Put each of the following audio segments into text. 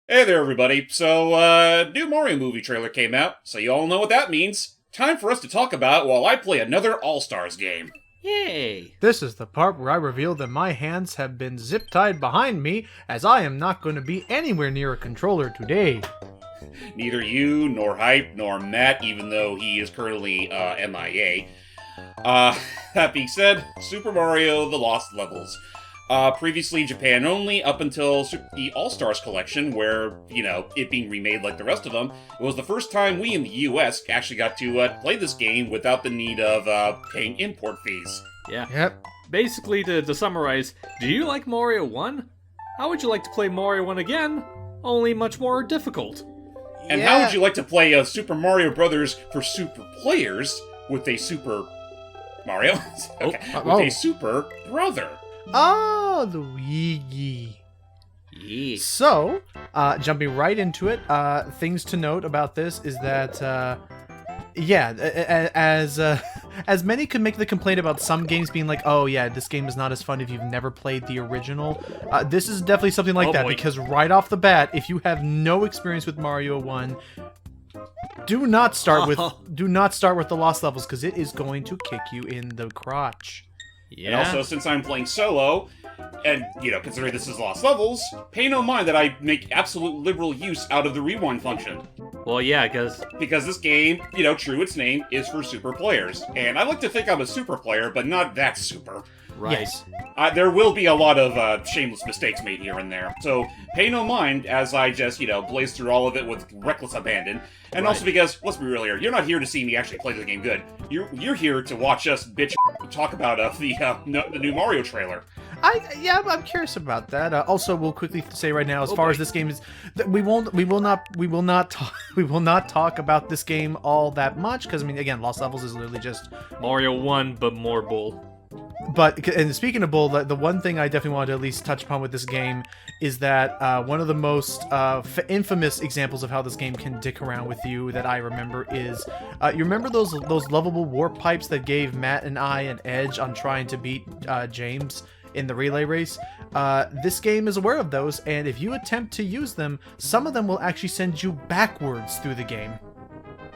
Hey there, everybody. So, new Mario movie trailer came out, so you all know what that means. Time for us to talk about while I play another All-Stars game. Yay! This is the part where I reveal that my hands have been zip-tied behind me, as I am not going to be anywhere near a controller today. Neither you, nor Hype, nor Matt, even though he is currently, MIA. That being said, Super Mario The Lost Levels. Previously Japan only, up until the All-Stars collection, where, it being remade like the rest of them, it was the first time we in the US actually got to play this game without the need of paying import fees. Yeah. Yep. Basically, to summarize, do you like Mario 1? How would you like to play Mario 1 again? Only much more difficult. And how would you like to play Super Mario Brothers for super players with a Super Mario? Okay. With a Super Brother. Oh, Luigi. Yeah. So, jumping right into it, things to note about this is that, as many could make the complaint about some games being like, oh yeah, this game is not as fun if you've never played the original, this is definitely something like that, because right off the bat, if you have no experience with Mario 1, do not start with the Lost Levels, because it is going to kick you in the crotch. Yeah. And also, since I'm playing solo, and, considering this is Lost Levels, pay no mind that I make absolute liberal use out of the rewind function. Well, yeah, because this game, true its name, is for super players. And I like to think I'm a super player, but not that super. right. Yes. There will be a lot of shameless mistakes made here and there. So pay no mind as I just, blaze through all of it with reckless abandon. And also because, let's be real here, you're not here to see me actually play the game good. You're here to watch us bitch talk about the new Mario trailer. I'm curious about that. Also, we'll quickly say right now, as far as this game is, we will not talk about this game all that much, because I mean, again, Lost Levels is literally just Mario 1, but more bull. But, and speaking of bull, the one thing I definitely wanted to at least touch upon with this game is that one of the most infamous examples of how this game can dick around with you that I remember is, you remember those lovable warp pipes that gave Matt and I an edge on trying to beat James in the relay race? This game is aware of those, and if you attempt to use them, some of them will actually send you backwards through the game.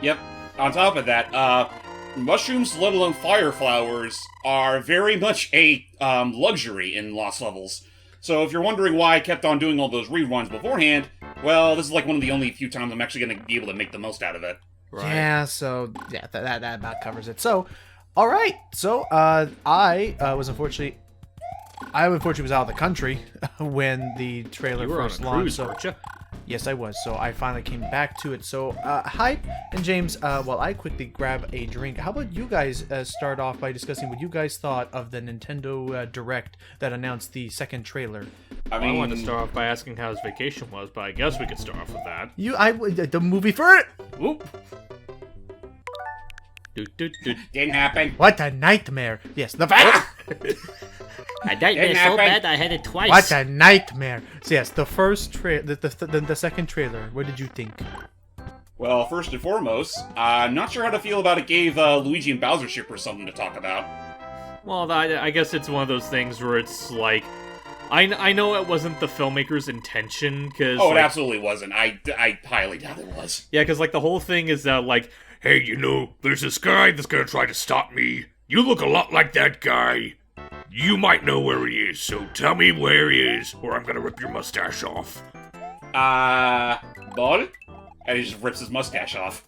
Yep. On top of that, mushrooms, let alone fire flowers, are very much a luxury in Lost Levels. So if you're wondering why I kept on doing all those rewinds beforehand, well, this is like one of the only few times I'm actually going to be able to make the most out of it. Right. Yeah, so yeah, that about covers it. So, all right. So, I unfortunately was out of the country when the trailer You were first on a launched. cruise, So, weren't you? yes, I was. So I finally came back to it. So, Hype and James, while I quickly grab a drink, how about you guys start off by discussing what you guys thought of the Nintendo Direct that announced the second trailer? I I wanted to start off by asking how his vacation was, but I guess we could start off with that. The movie for it. Whoop. Doot. Didn't happen. What a nightmare! Yes, the I nightmare Didn't so happen. bad I had it twice. what a nightmare! So yes, the first the second trailer. What did you think? Well, first and foremost, I'm not sure how to feel about it gave Luigi and Bowser ship or something to talk about. Well, I guess it's one of those things where it's like, I know it wasn't the filmmaker's intention, because... Oh, it absolutely wasn't. I highly doubt it was. Yeah, because, like, the whole thing is that, like, Hey, there's this guy that's gonna try to stop me. You look a lot like that guy. You might know where he is, so tell me where he is, or I'm gonna rip your mustache off. Ball? And he just rips his mustache off.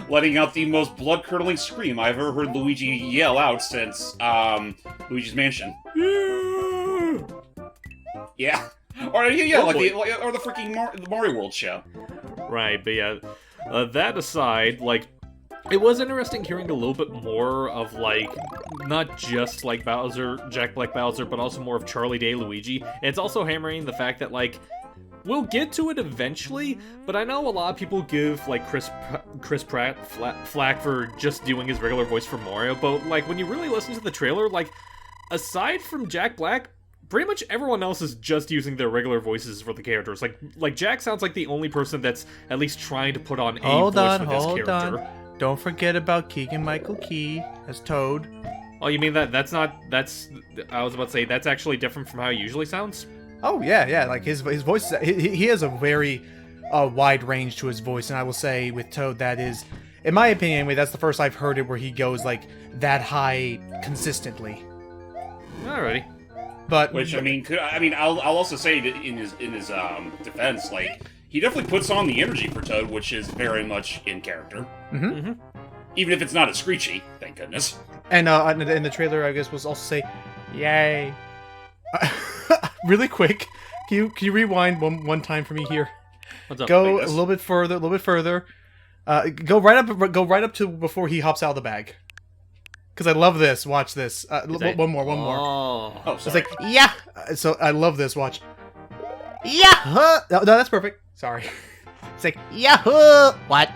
Letting out the most blood-curdling scream I've ever heard Luigi yell out since, Luigi's Mansion. Yeah. Or, yeah, Oh, or the freaking the Mario World show. right, but yeah, that aside, like, it was interesting hearing a little bit more of, like, not just, like, Jack Black Bowser, but also more of Charlie Day Luigi. And it's also hammering the fact that, like, we'll get to it eventually, but I know a lot of people give, like, Chris Pratt flack for just doing his regular voice for Mario, but, like, when you really listen to the trailer, like, aside from Jack Black, pretty much everyone else is just using their regular voices for the characters. Like Jack sounds like the only person that's at least trying to put on a voice for this character. Don't forget about Keegan-Michael Key as Toad. Oh, you mean that's I was about to say, that's actually different from how he usually sounds? Oh yeah. Like his voice, he has a very wide range to his voice, and I will say with Toad that is, in my opinion anyway, that's the first I've heard it where he goes like that high consistently. Alrighty. But I'll also say that in his defense, like he definitely puts on the energy for Toad, which is very much in character. Mm-hmm. Even if it's not as screechy, thank goodness. And in the trailer, I guess was also say, "Yay!" Really quick, can you rewind one time for me here? What's up? Go a little bit further. Go right up to before he hops out of the bag. Because I love this. Watch this. One more. Oh. Oh, It's sorry. like, yeah. So I love this. Watch. Yeah. No, that's perfect. Sorry. It's like, Yahoo! What?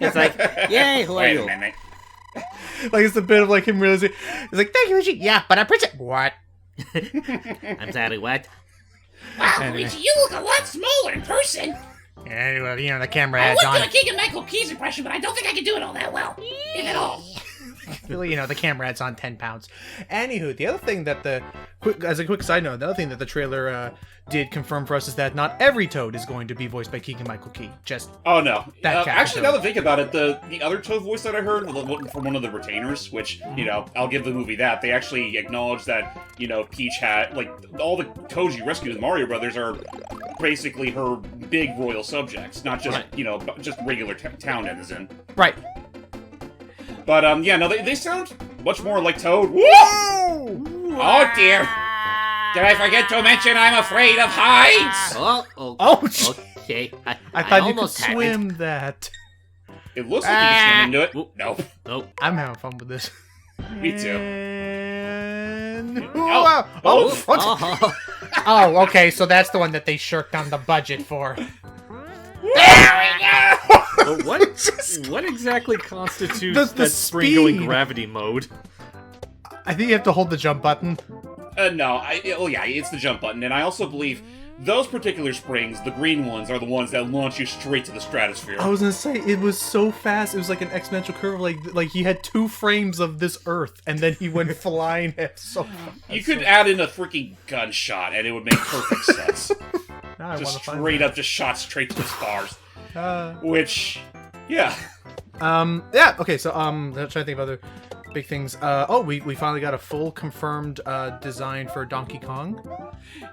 It's like, yay, who are Wait a you? minute. Like, it's a bit of like him realizing. It's like, thank you, Luigi. Yeah, but I'm princess. What? I'm sorry, what? Wow, Anyway. Luigi, you look a lot smaller in person. Yeah, well, you know, the camera I adds would on. do a Keegan Michael Keys impression, but I don't think I can do it all that well, if at all. Well, you know, the camera adds on 10 pounds. Anywho, the other thing that as a quick side note, the other thing that the trailer did confirm for us is that not every Toad is going to be voiced by Keegan-Michael Key. Just Oh no! That cat Actually, Toad. now that I think about it, the other Toad voice that I heard from one of the retainers, which I'll give the movie that they actually acknowledged that Peach had like all the Toads you rescued in Mario Brothers are basically her big royal subjects, not just Right. just regular town denizen. right. But they sound much more like Toad. Oh dear. Did I forget to mention I'm afraid of heights? Oh, okay. I thought you could almost had it. swim that. It looks like you can swim into it. Oop. Nope. Nope. I'm having fun with this. Me too. And... Oh. Oh. Oh, okay, so that's the one that they shirked on the budget for. But what exactly constitutes The that spring going speed. gravity mode? I think you have to hold the jump button. No. It's the jump button, and I also believe those particular springs, the green ones, are the ones that launch you straight to the stratosphere. I was gonna say, it was so fast, it was like an exponential curve, like he had 2 frames of this Earth, and then he went flying at so fast. You could add in a freaking gunshot, and it would make perfect sense. Now I Just wanna find straight up, just shot straight to the stars. that. Which, yeah. Yeah, okay, so, I'm trying to think of other big things. We finally got a full confirmed design for Donkey Kong.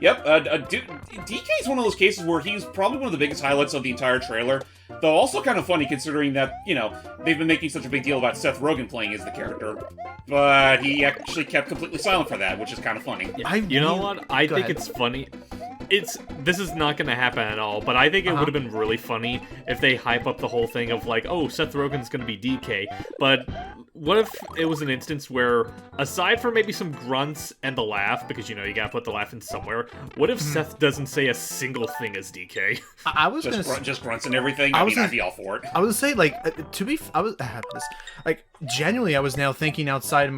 Yep, DK is one of those cases where he's probably one of the biggest highlights of the entire trailer. Though also kind of funny considering that, they've been making such a big deal about Seth Rogen playing as the character. But he actually kept completely silent for that, which is kind of funny. You know what? I Go think ahead. it's funny. This is not gonna happen at all, but I think it would have been really funny if they hype up the whole thing of like, oh, Seth Rogen's gonna be DK. But what if it was an instance where, aside from maybe some grunts and the laugh, because you gotta put the laugh in somewhere, what if Seth doesn't say a single thing as DK? I was gonna Just grunts and everything. I was I'd gonna- be all for it. I would say, like, genuinely, I was now thinking outside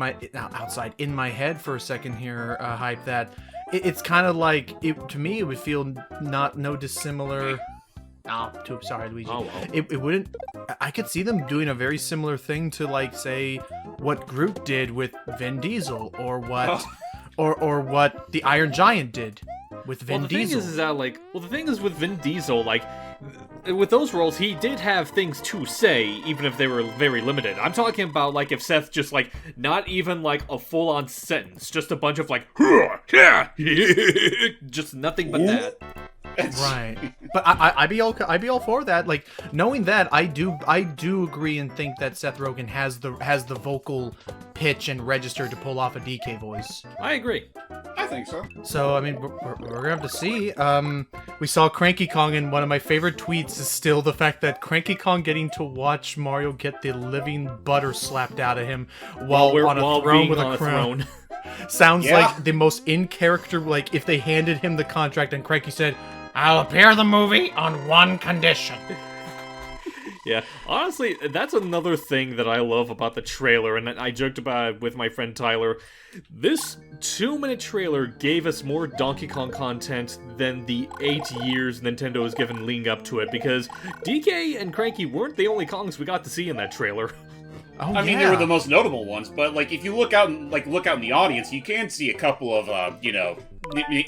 in my head for a second here, hype, that it's kind of like, to me, it would feel no dissimilar. Oh, too sorry, Luigi. Oh, well. It wouldn't. I could see them doing a very similar thing to, like, say, what Groot did with Vin Diesel, or what, or what the Iron Giant did with Vin Well, the Diesel. thing is that, the thing is with Vin Diesel, with those roles, he did have things to say, even if they were very limited. I'm talking about, if Seth just, not even, a full-on sentence, just a bunch of, Yeah. just nothing but that. Right, but I'd be all for that. Like, knowing that, I do agree and think that Seth Rogen has the vocal pitch and register to pull off a DK voice. I agree. I think so. So I mean, we're gonna have to see. We saw Cranky Kong, and one of my favorite tweets is still the fact that Cranky Kong getting to watch Mario get the living butter slapped out of him while on a throne being with on a crown. throne. Sounds Yeah. like the most in character. Like if they handed him the contract and Cranky said, "I'll appear in the movie on one condition." Yeah, honestly, that's another thing that I love about the trailer, and I joked about it with my friend Tyler. This 2-minute trailer gave us more Donkey Kong content than the 8 years Nintendo has given leading up to it, because DK and Cranky weren't the only Kongs we got to see in that trailer. Oh, I mean, they were the most notable ones, but like if you look out in the audience, you can see a couple of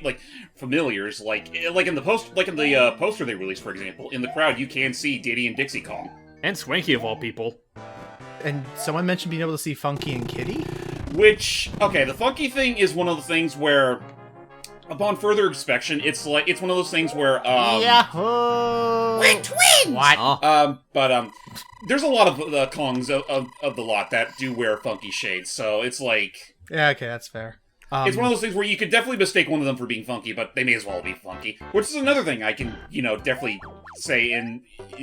like familiars, like in the poster they released, for example. In the crowd, you can see Diddy and Dixie Kong. And Swanky of all people. And someone mentioned being able to see Funky and Kitty. Which, okay, the Funky thing is one of the things where, upon further inspection, it's one of those things where Yahoo! We're twins! What? There's a lot of Kongs of the lot that do wear funky shades, so it's like Yeah, okay, that's fair. it's one of those things where you could definitely mistake one of them for being funky, but they may as well be funky. Which is another thing I can, definitely say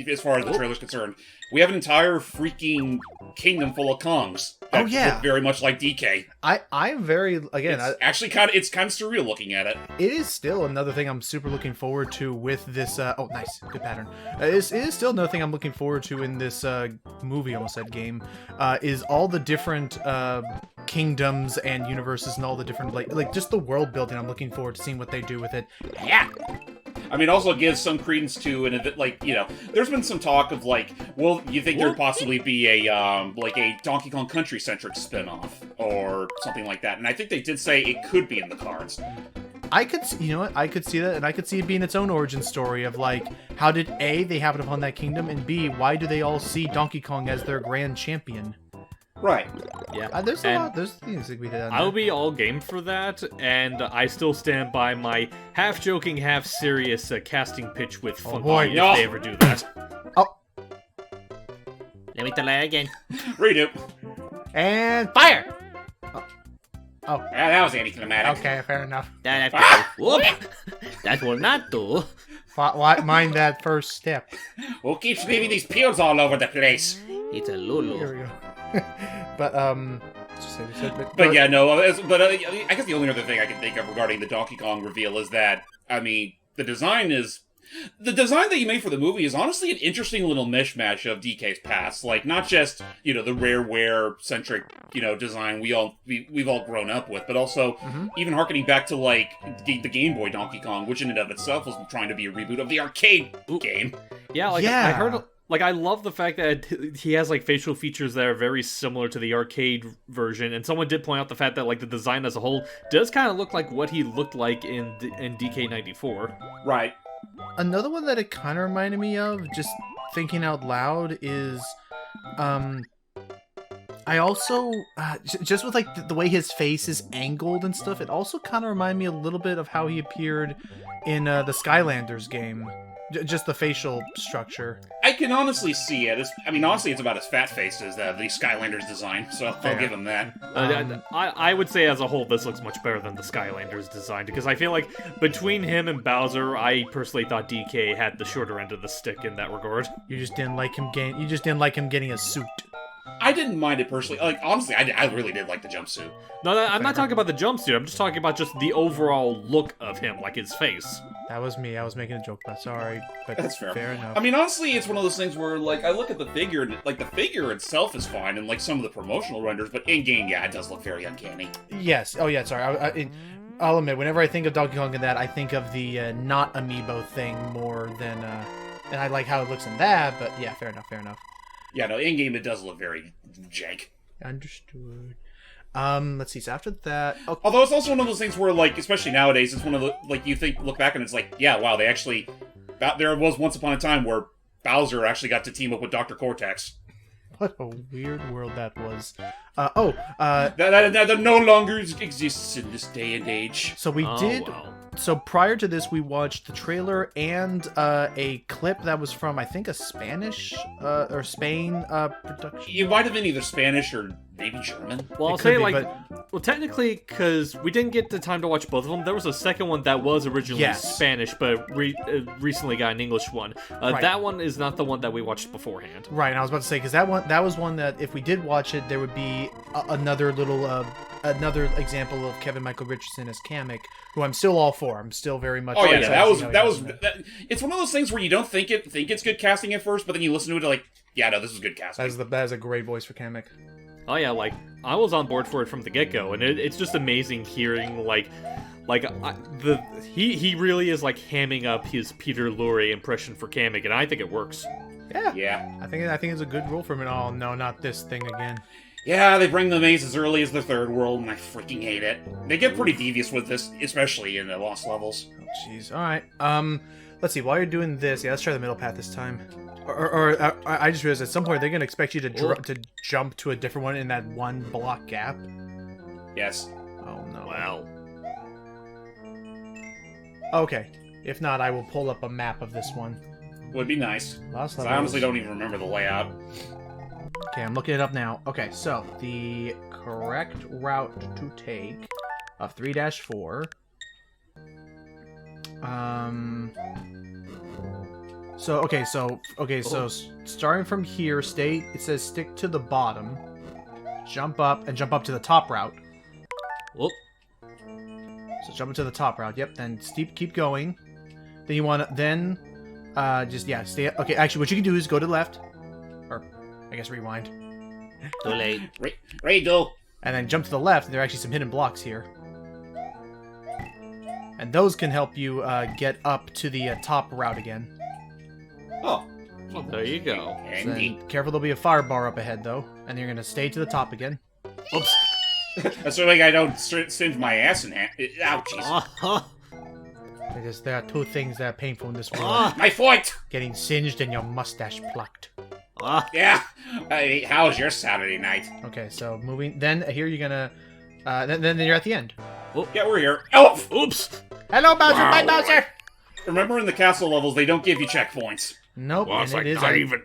as far as the trailer's concerned. We have an entire freaking kingdom full of Kongs that look very much like DK. I'm very, again, It's kind of surreal looking at it. it is still another thing I'm super looking forward to with this, oh, nice, good pattern. It is still another thing I'm looking forward to in this, movie, almost said game, is all the different, kingdoms and universes and all the different, like just the world building. I'm looking forward to seeing what they do with it. Yeah. I mean, also gives some credence to an event, like, there's been some talk of, like, well, you think there'd possibly be a Donkey Kong Country-centric spin-off, or something like that, and I think they did say it could be in the cards. I could, I could see that, and I could see it being its own origin story of, like, how did A, they happen upon that kingdom, and B, why do they all see Donkey Kong as their grand champion? Right. Yeah. There's things that we did on I'll that. be all game for that, and I still stand by my half-joking, half-serious casting pitch with Funky boy, if no. they ever do that. Oh, Let me try that again. Redo. and Fire! oh, Yeah, that was anticlimactic. okay, fair enough. That have to do. Whoop! That will not do. Mind that first step. Who keeps leaving these peels all over the place? It's a Here Lulu. we go. But But yeah, no, I guess the only other thing I can think of regarding the Donkey Kong reveal is that, I mean, the design that you made for the movie is honestly an interesting little mishmash of DK's past. Like, not just, the Rareware-centric, design we've all grown up with, but also even harkening back to, like, the Game Boy Donkey Kong, which in and of itself was trying to be a reboot of the arcade game. Yeah, like, Yeah. I heard... Like, I love the fact that he has, like, facial features that are very similar to the arcade version, and someone did point out the fact that, like, the design as a whole does kind of look like what he looked like in DK94. Right. another one that it kind of reminded me of, just thinking out loud, is I also just with like the way his face is angled and stuff, it also kind of reminded me a little bit of how he appeared in the Skylanders game. Just the facial structure. I can honestly see it. Honestly, it's about as fat-faced as the Skylanders design, so I'll give him that. I would say as a whole, this looks much better than the Skylanders design, because I feel like between him and Bowser, I personally thought DK had the shorter end of the stick in that regard. You just didn't like him getting a suit. I didn't mind it personally. Like, honestly, I really did like the jumpsuit. No, I'm not talking about the jumpsuit. I'm just talking about just the overall look of him, like his face. That was me. I was making a joke about. Sorry, but That's fair. Fair enough. I mean, honestly, it's one of those things where, like, I look at the figure, and, like, the figure itself is fine, and, like, some of the promotional renders, but in-game, yeah, it does look very uncanny. Yes. Oh, yeah. Sorry. I'll admit, whenever I think of Donkey Kong and that, I think of the not amiibo thing more than. And I like how it looks in that, but yeah, fair enough. Fair enough. Yeah, no, in-game, it does look very jank. Understood. Let's see. So after that, oh, Although it's also one of those things where, like, especially nowadays, it's one of the, like, you look back and it's like, yeah, wow, they actually, there was once upon a time where Bowser actually got to team up with Dr. Cortex. what a weird world that was. That no longer exists in this day and age. So we did. Wow. So prior to this, we watched the trailer and a clip that was from, I think, a Spanish or Spain production. It might have been either Spanish or maybe German. Well, I'll It could say, be, like, but- well, technically, because we didn't get the time to watch both of them, there was a second one that was originally Yes. Spanish, but recently got an English one. Right. That one is not the one that we watched beforehand. Right, and I was about to say, because that was one that if we did watch it, there would be another little another example of Kevin Michael Richardson as Kamek, who I'm still all for. I'm still very much. Oh yeah, excited that to was see how he that does was. in it. That, it's one of those things where you don't think it's good casting at first, but then you listen to it like, yeah, no, this is good casting. That is a great voice for Kamek. Oh yeah, like, I was on board for it from the get-go, and it's just amazing hearing, he really is, like, hamming up his Peter Lorre impression for Kamek, and I think it works. Yeah. I think it's a good rule for me. Oh no, not this thing again. Yeah, they bring the maze as early as the third world, and I freaking hate it. They get pretty devious with this, especially in the Lost levels. Oh jeez. All right. Let's see. While you're doing this, yeah, let's try the middle path this time. Or I just realized at some point they're gonna expect you to to jump to a different one in that one block gap. Yes. Oh no. Well, Okay. If not, I will pull up a map of this one. Would be nice. Lost 'Cause levels. I honestly don't even remember the layout. Okay, I'm looking it up now. Okay, so the correct route to take of 3-4. So starting from here, it says stick to the bottom, jump up to the top route. whoop. So jump into the top route. Yep. Then keep going. Then you want to stay. Okay, actually, what you can do is go to the left, or I guess rewind, Too late. Redo. and then jump to the left. There are actually some hidden blocks here, and those can help you get up to the top route again. Oh. Well, there you go. So then, careful, there'll be a fire bar up ahead though, and you're gonna stay to the top again. Oops. Assuming I don't singe my ass in half. Ouchies. Because there are two things that are painful in this world: My foot! getting singed and your mustache plucked. Yeah. How's your Saturday night? Okay, so moving. Then here you're gonna. Then you're at the end. Yeah, we're here. Oh! Oops. Hello, Bowser. Wow. Bye, Bowser. Remember in the castle levels, they don't give you checkpoints. Nope. Well, it's and like it is not even.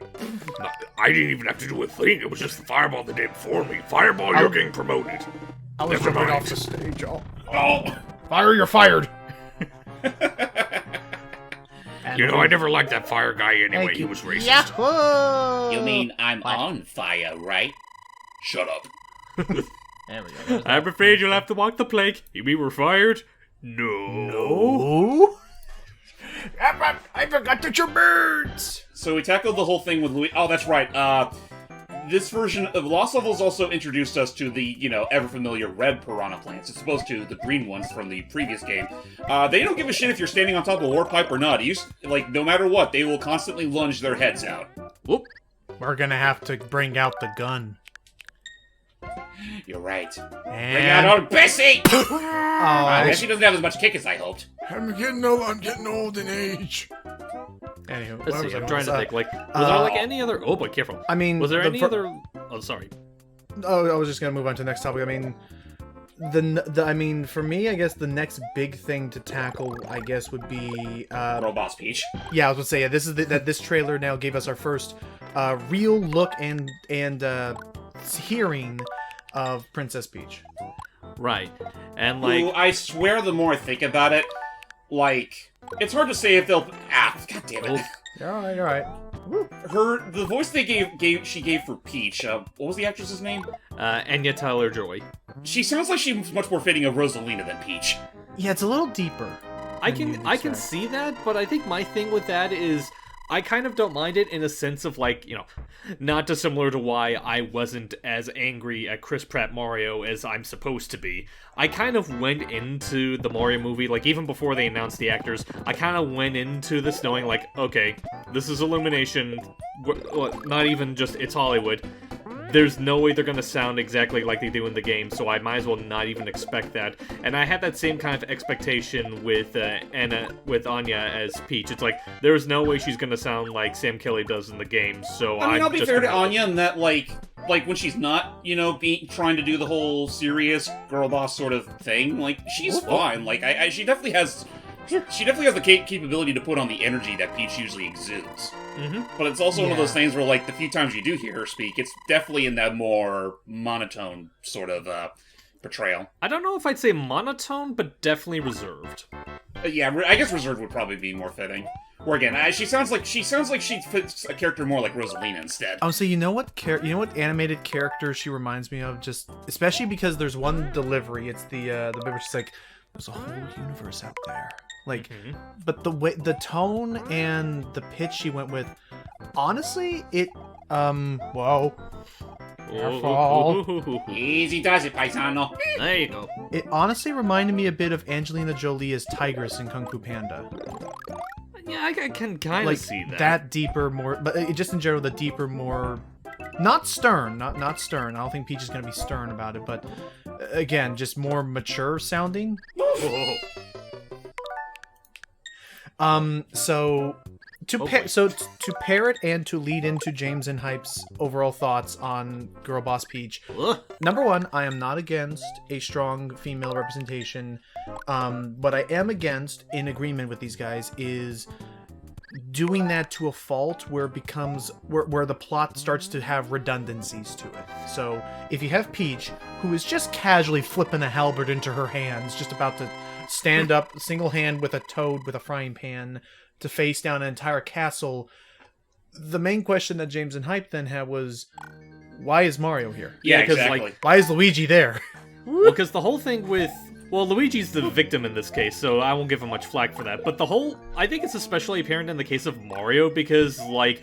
I didn't even have to do a thing. It was just the fireball that did it for me. Fireball, you're getting promoted. I was Never jumping mind. off the stage. Oh. Oh! Fire, you're fired. You know, I never liked that fire guy anyway. Thank He you. was racist. Yahoo! You mean I'm on fire, right? Shut up. There we go. I'm afraid you'll have to walk the plank. We were fired. No. Oh. I forgot that you're birds. So we tackled the whole thing with Louis. Oh, that's right. This version of Lost Levels also introduced us to the, ever familiar red piranha plants, as opposed to the green ones from the previous game. They don't give a shit if you're standing on top of a warp pipe or not. No matter what, they will constantly lunge their heads out. Whoop. We're gonna have to bring out the gun. You're right. Bring And out old Bessie! oh, Bessie doesn't have as much kick as I hoped. I'm getting old in age. anywho, Let's what see. was I'm it? trying to Uh, think. Was there like any other? Oh boy, careful. I mean, Was there the any fir- other? Oh, sorry. Oh, I was just gonna move on to the next topic. I mean, for me, I guess the next big thing to tackle, I guess, would be Robots Peach. yeah, I was gonna say this is that this trailer now gave us our first real look and hearing of Princess Peach. Right. And Who, like, I swear the more I think about it, it's hard to say if they'll... God damn it. You're all right. The voice they she gave for Peach, what was the actress's name? Anya Taylor-Joy. She sounds like she's much more fitting of Rosalina than Peach. Yeah, it's a little deeper. I than you'd can expect. see that, but I think my thing with that is I kind of don't mind it in a sense of not dissimilar to why I wasn't as angry at Chris Pratt Mario as I'm supposed to be. I kind of went into the Mario movie, even before they announced the actors, I kind of went into this knowing okay, this is Illumination, not even just it's Hollywood. There's no way they're going to sound exactly like they do in the game, so I might as well not even expect that. And I had that same kind of expectation with Anya as Peach. It's there's no way she's going to sound like Sam Kelly does in the game, so I mean, I'll be just fair to gonna- Anya in that, when she's not, trying to do the whole serious girl boss sort of thing, she's fine. She definitely has... She definitely has the capability to put on the energy that Peach usually exudes. Mhm. But it's also one of those Yeah. things where, the few times you do hear her speak, it's definitely in that more monotone sort of portrayal. I don't know if I'd say monotone, but definitely reserved. Yeah, I guess reserved would probably be more fitting. Or again, she sounds like she fits a character more like Rosalina instead. Oh, so you know what animated character she reminds me of? Just especially because there's one delivery. It's the bit where she's like, "There's a whole universe out there." But the tone and the pitch she went with, honestly, it whoa. Careful. Easy does it, paisano. There you go. It honestly reminded me a bit of Angelina Jolie as Tigress in Kung Fu Panda. Yeah, I can kind of Like see that. that deeper, more, but just in general, the deeper, more, not stern, not stern. I don't think Peach is gonna be stern about it, but again, just more mature sounding. So to to pair it and to lead into James and Hype's overall thoughts on Girl Boss Peach. Ugh. Number one, I am not against a strong female representation. What I am against, in agreement with these guys, is doing that to a fault where it becomes where the plot starts to have redundancies to it. So if you have Peach, who is just casually flipping a halberd into her hands, just about to stand up single hand with a toad with a frying pan to face down an entire castle, the main question that James and Hype then had was, why is Mario here? Yeah, 'cause, exactly. like, Why is Luigi there? Well, because the whole thing with... Well, Luigi's the victim in this case, so I won't give him much flack for that. But the whole... I think it's especially apparent in the case of Mario, because, like,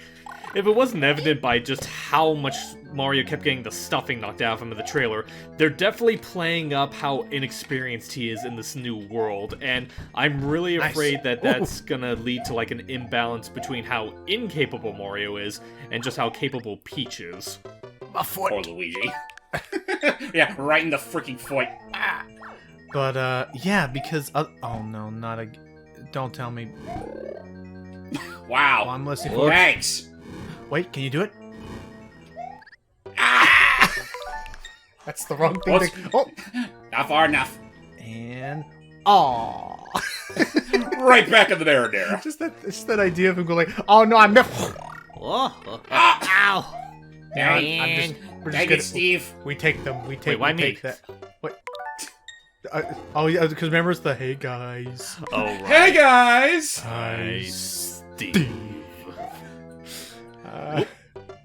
if it wasn't evident by just how much Mario kept getting the stuffing knocked out of him in the trailer, they're definitely playing up how inexperienced he is in this new world, and I'm really Nice. afraid that that's gonna lead to, like, an imbalance between how incapable Mario is and just how capable Peach is. My foot. Poor Luigi. Yeah, right in the freaking foot. But yeah, because oh no, not a. Don't tell me. Wow. Well, I'm listening for. Thanks. Wait, can you do it? Ah! That's the wrong thing. What's- Oh, Not far enough. and oh, Right back in the marinara. just that idea of him going like, oh no, I'm never. Oh, Ah! ow! Yeah, we're just Dang gonna. it, Steve. We take them. We take. Wait, why we me? take that. What? Oh yeah, because remember it's the hey guys. Oh, right. Hey, guys! Hi, Steve.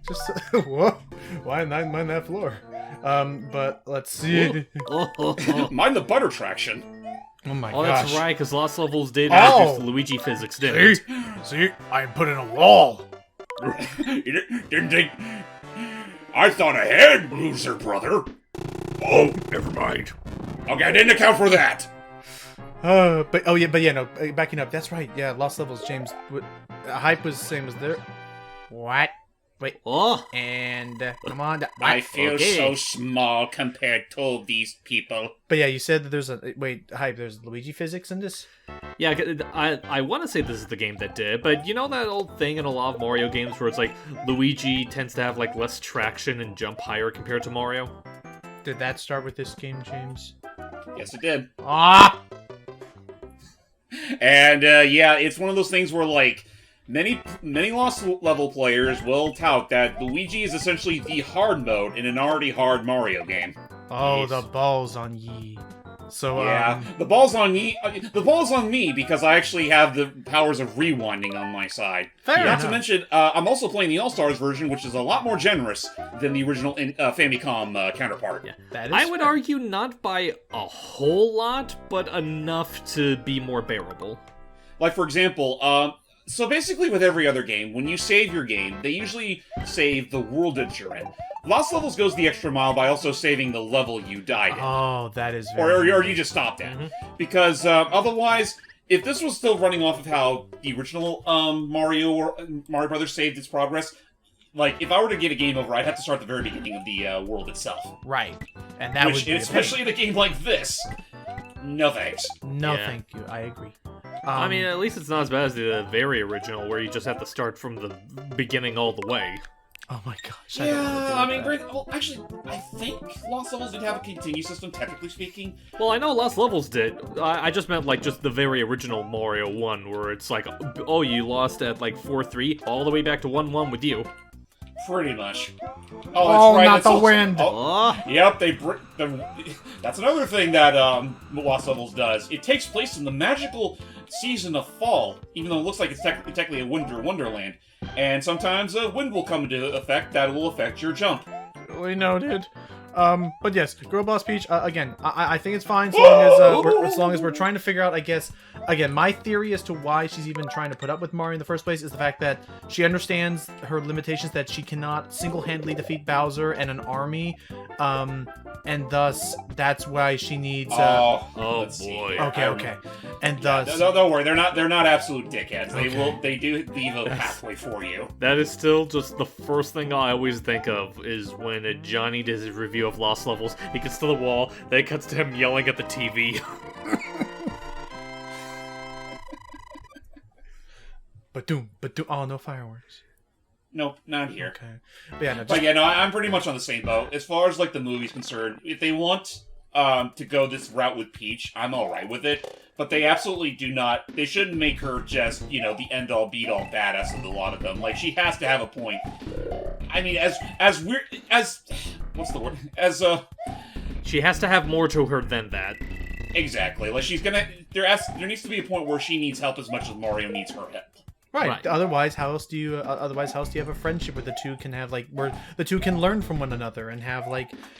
Just whoa, why not on that floor? But let's see. Oh, Mind the butter traction. Oh my oh, gosh. that's right, because Lost Levels did Oh! introduce the Luigi physics, didn't See, it? see, I put in a wall. You didn't think... I thought ahead, loser brother. Oh, never mind. Okay, I didn't account for that. But no, backing up. That's right. Yeah, Lost Levels. James, Hype was the same as there. What? Wait, Oh, and come on. I feel Okay. so small compared to these people. But yeah, you said that there's a Hype. There's Luigi physics in this. yeah, I want to say this is the game that did, but you know that old thing in a lot of Mario games where it's like Luigi tends to have like less traction and jump higher compared to Mario? Did that start with this game, James? Yes, it did. Ah! And yeah, it's one of those things where like many Lost Level players will tout that Luigi is essentially the hard mode in an already hard Mario game. Oh, Yes. the balls on ye. So Yeah, the ball's on me. The ball's on me because I actually have the powers of rewinding on my side. fair Not enough. to mention, I'm also playing the All Stars version, which is a lot more generous than the original Famicom counterpart. Yeah. That is I would fair. argue not by a whole lot, but enough to be more bearable. Like, for example, so basically with every other game, when you save your game, they usually save the world that you're in. Lost Levels goes the extra mile by also saving the level you died in. Oh, that is or very. you just stopped at. Because otherwise, if this was still running off of how the original Mario Brothers saved its progress, like, if I were to get a game over, I'd have to start at the very beginning of the world itself. Right, and that would Which, be a especially in a game like this, no thanks. pain. No, Yeah. thank you. I agree. I mean, at least it's not as bad as the very original, where you just have to start from the beginning all the way. oh my gosh. I don't wanna Yeah, do I mean, that. great. Well, actually, I think Lost Levels did have a continue system, technically speaking. Well, I know Lost Levels did. I just meant, like, just the very original Mario 1, where it's like, oh, you lost at, like, 4-3, all the way back to 1-1 with you. Pretty much. Oh, Oh, that's right. not that's the also- wind. Oh, Oh, yep, that's another thing that Lost Levels does. It takes place in the magical season of fall, even though it looks like it's technically a winter wonderland. And sometimes a wind will come into effect that will affect your jump. We noted. But yes, Girl Boss Peach. Again, I think it's fine as long as we're trying to figure out. I guess again, my theory as to why she's even trying to put up with Mario in the first place is the fact that she understands her limitations, that she cannot single-handedly defeat Bowser and an army. and thus that's why she needs. Oh Oh, let's see. boy. Okay, okay, and thus. Don't worry, they're not absolute dickheads. Okay. They do leave a pathway for you. That is still just the first thing I always think of is when Johnny does his review of Lost Levels. He gets to the wall, then it cuts to him yelling at the TV. Ba-doom. Oh, no fireworks. Nope, not here. Okay, but yeah, no, But just, yeah, no, I'm pretty much on the same boat. As far as like the movie's concerned, if they want to go this route with Peach, I'm alright with it. But they absolutely do not. They shouldn't make her just, the end all beat all badass of a lot of them. Like, she has to have a point. I mean, as weird as what's the word? She has to have more to her than that. Exactly. Like there needs to be a point where she needs help as much as Mario needs her help. right. Right. Otherwise, how else do you have a friendship where the two can have where the two can learn from one another and have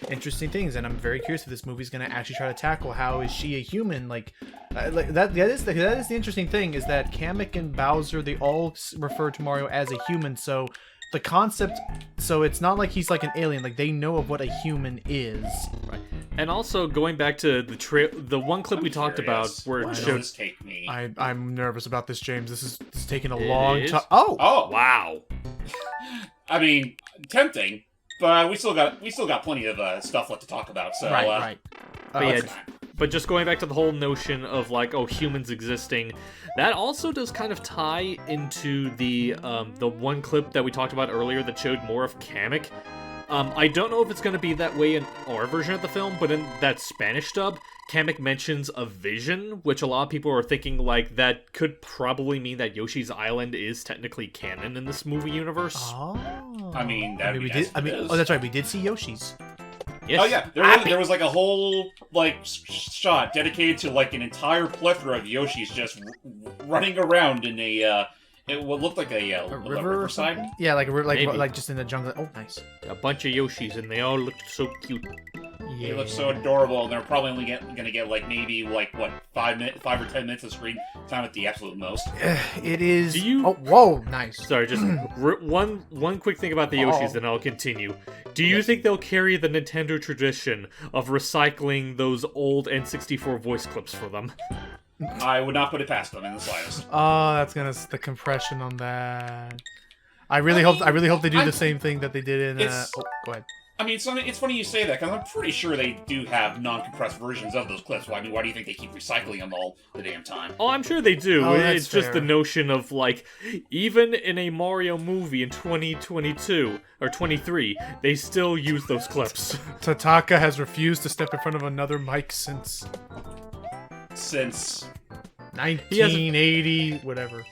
interesting things? And I'm very curious if this movie's gonna actually try to tackle how is she a human? That is the interesting thing is that Kamek and Bowser, they all refer to Mario as a human. So the concept, so it's not like he's like an alien. Like they know of what a human is. Right. And also going back to the one clip we talked about Curious. where Where it does showed. this take me? I'm nervous about this, James. This is taking a It long is? time. Oh, Oh, Wow. I mean, tempting, but we still got plenty of stuff left to talk about. So right. But yeah, that's fine. But just going back to the whole notion of humans existing, that also does kind of tie into the one clip that we talked about earlier that showed more of Kamek. I don't know if it's going to be that way in our version of the film, but in that Spanish dub, Kamek mentions a vision, which a lot of people are thinking that could probably mean that Yoshi's Island is technically canon in this movie universe. Oh. I mean, that'd be we nice did. if it is. Oh, that's right. We did see Yoshi's. Yes. Oh yeah, there was a whole shot dedicated to an entire plethora of Yoshis just running around in what looked like a River or riverside. something? Yeah, Maybe. like just in the jungle. Oh, nice. A bunch of Yoshis, and they all looked so cute. They look so adorable, and they're probably only gonna get maybe 5 or 10 minutes of screen time at the absolute most. It is. Do you- Oh, whoa, nice. Sorry, just one quick thing about the Yoshis, and I'll continue. Do you think they'll carry the Nintendo tradition of recycling those old N64 voice clips for them? I would not put it past them in the slightest. Oh, that's the compression on that. I really hope they do the same thing that they did in. It's- Oh, go ahead. I mean, it's funny you say that, because I'm pretty sure they do have non-compressed versions of those clips. Why do you think they keep recycling them all the damn time? Oh, I'm sure they do. Oh, that's It's just the fair. notion of even in a Mario movie in 2022 or 23, they still use those clips. Tataka has refused to step in front of another mic since Since 1980, whatever.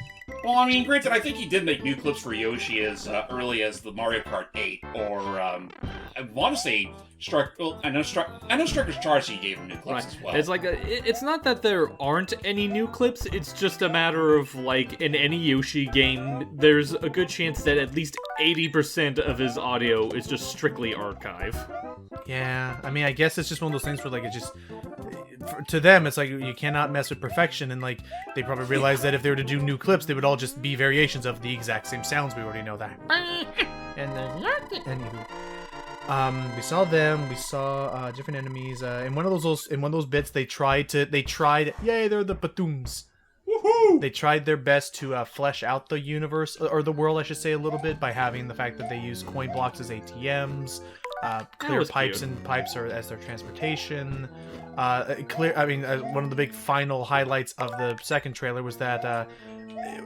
Well, I mean, granted, I think he did make new clips for Yoshi as early as the Mario Kart 8, or I want to say I know Striker's Charge. He gave him new clips as well. It's it's not that there aren't any new clips. It's just a matter of in any Yoshi game, there's a good chance that at least 80% of his audio is just strictly archive. Yeah, I mean, I guess it's just one of those things where it just to them it's you cannot mess with perfection, and they probably realized that if they were to do new clips, they would all just be variations of the exact same sounds. We already know that. And anywho, we saw them. We saw different enemies. In one of those bits, they tried. Yay, they're the Patooms. Woohoo! They tried their best to flesh out the universe, or the world, I should say, a little bit by having the fact that they use coin blocks as ATMs, clear was pipes cute. and pipes are as their transportation. One of the big final highlights of the second trailer was that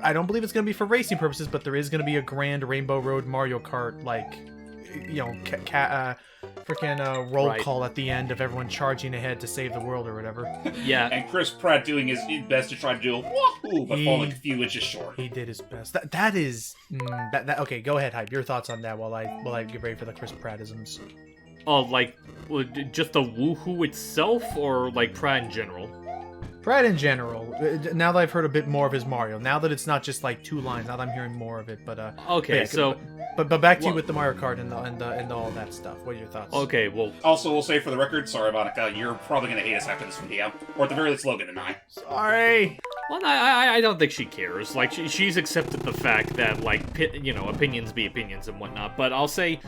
I don't believe it's going to be for racing purposes, but there is going to be a grand Rainbow Road Mario Kart freaking roll Right. call at the end of everyone charging ahead to save the world or whatever. Yeah. And Chris Pratt doing his best to try to do a wahoo, but falling a few inches short. He did his best. That is okay. Go ahead, Hype. Your thoughts on that while I get ready for the Chris Prattisms. Oh, just the woohoo itself, or Pratt in general? Pratt in general. Now that I've heard a bit more of his Mario, now that it's not just 2 lines, now that I'm hearing more of it. But Okay, yeah, so but back to you Well- with the Mario Kart and all that stuff. What are your thoughts? okay, well, Also, we'll say for the record, sorry, Monica, you're probably going to hate us after this video. Or at the very least, Logan and I. Sorry. Well, I don't think she cares. Like, she's accepted the fact that, like, opinions be opinions and whatnot. But I'll say,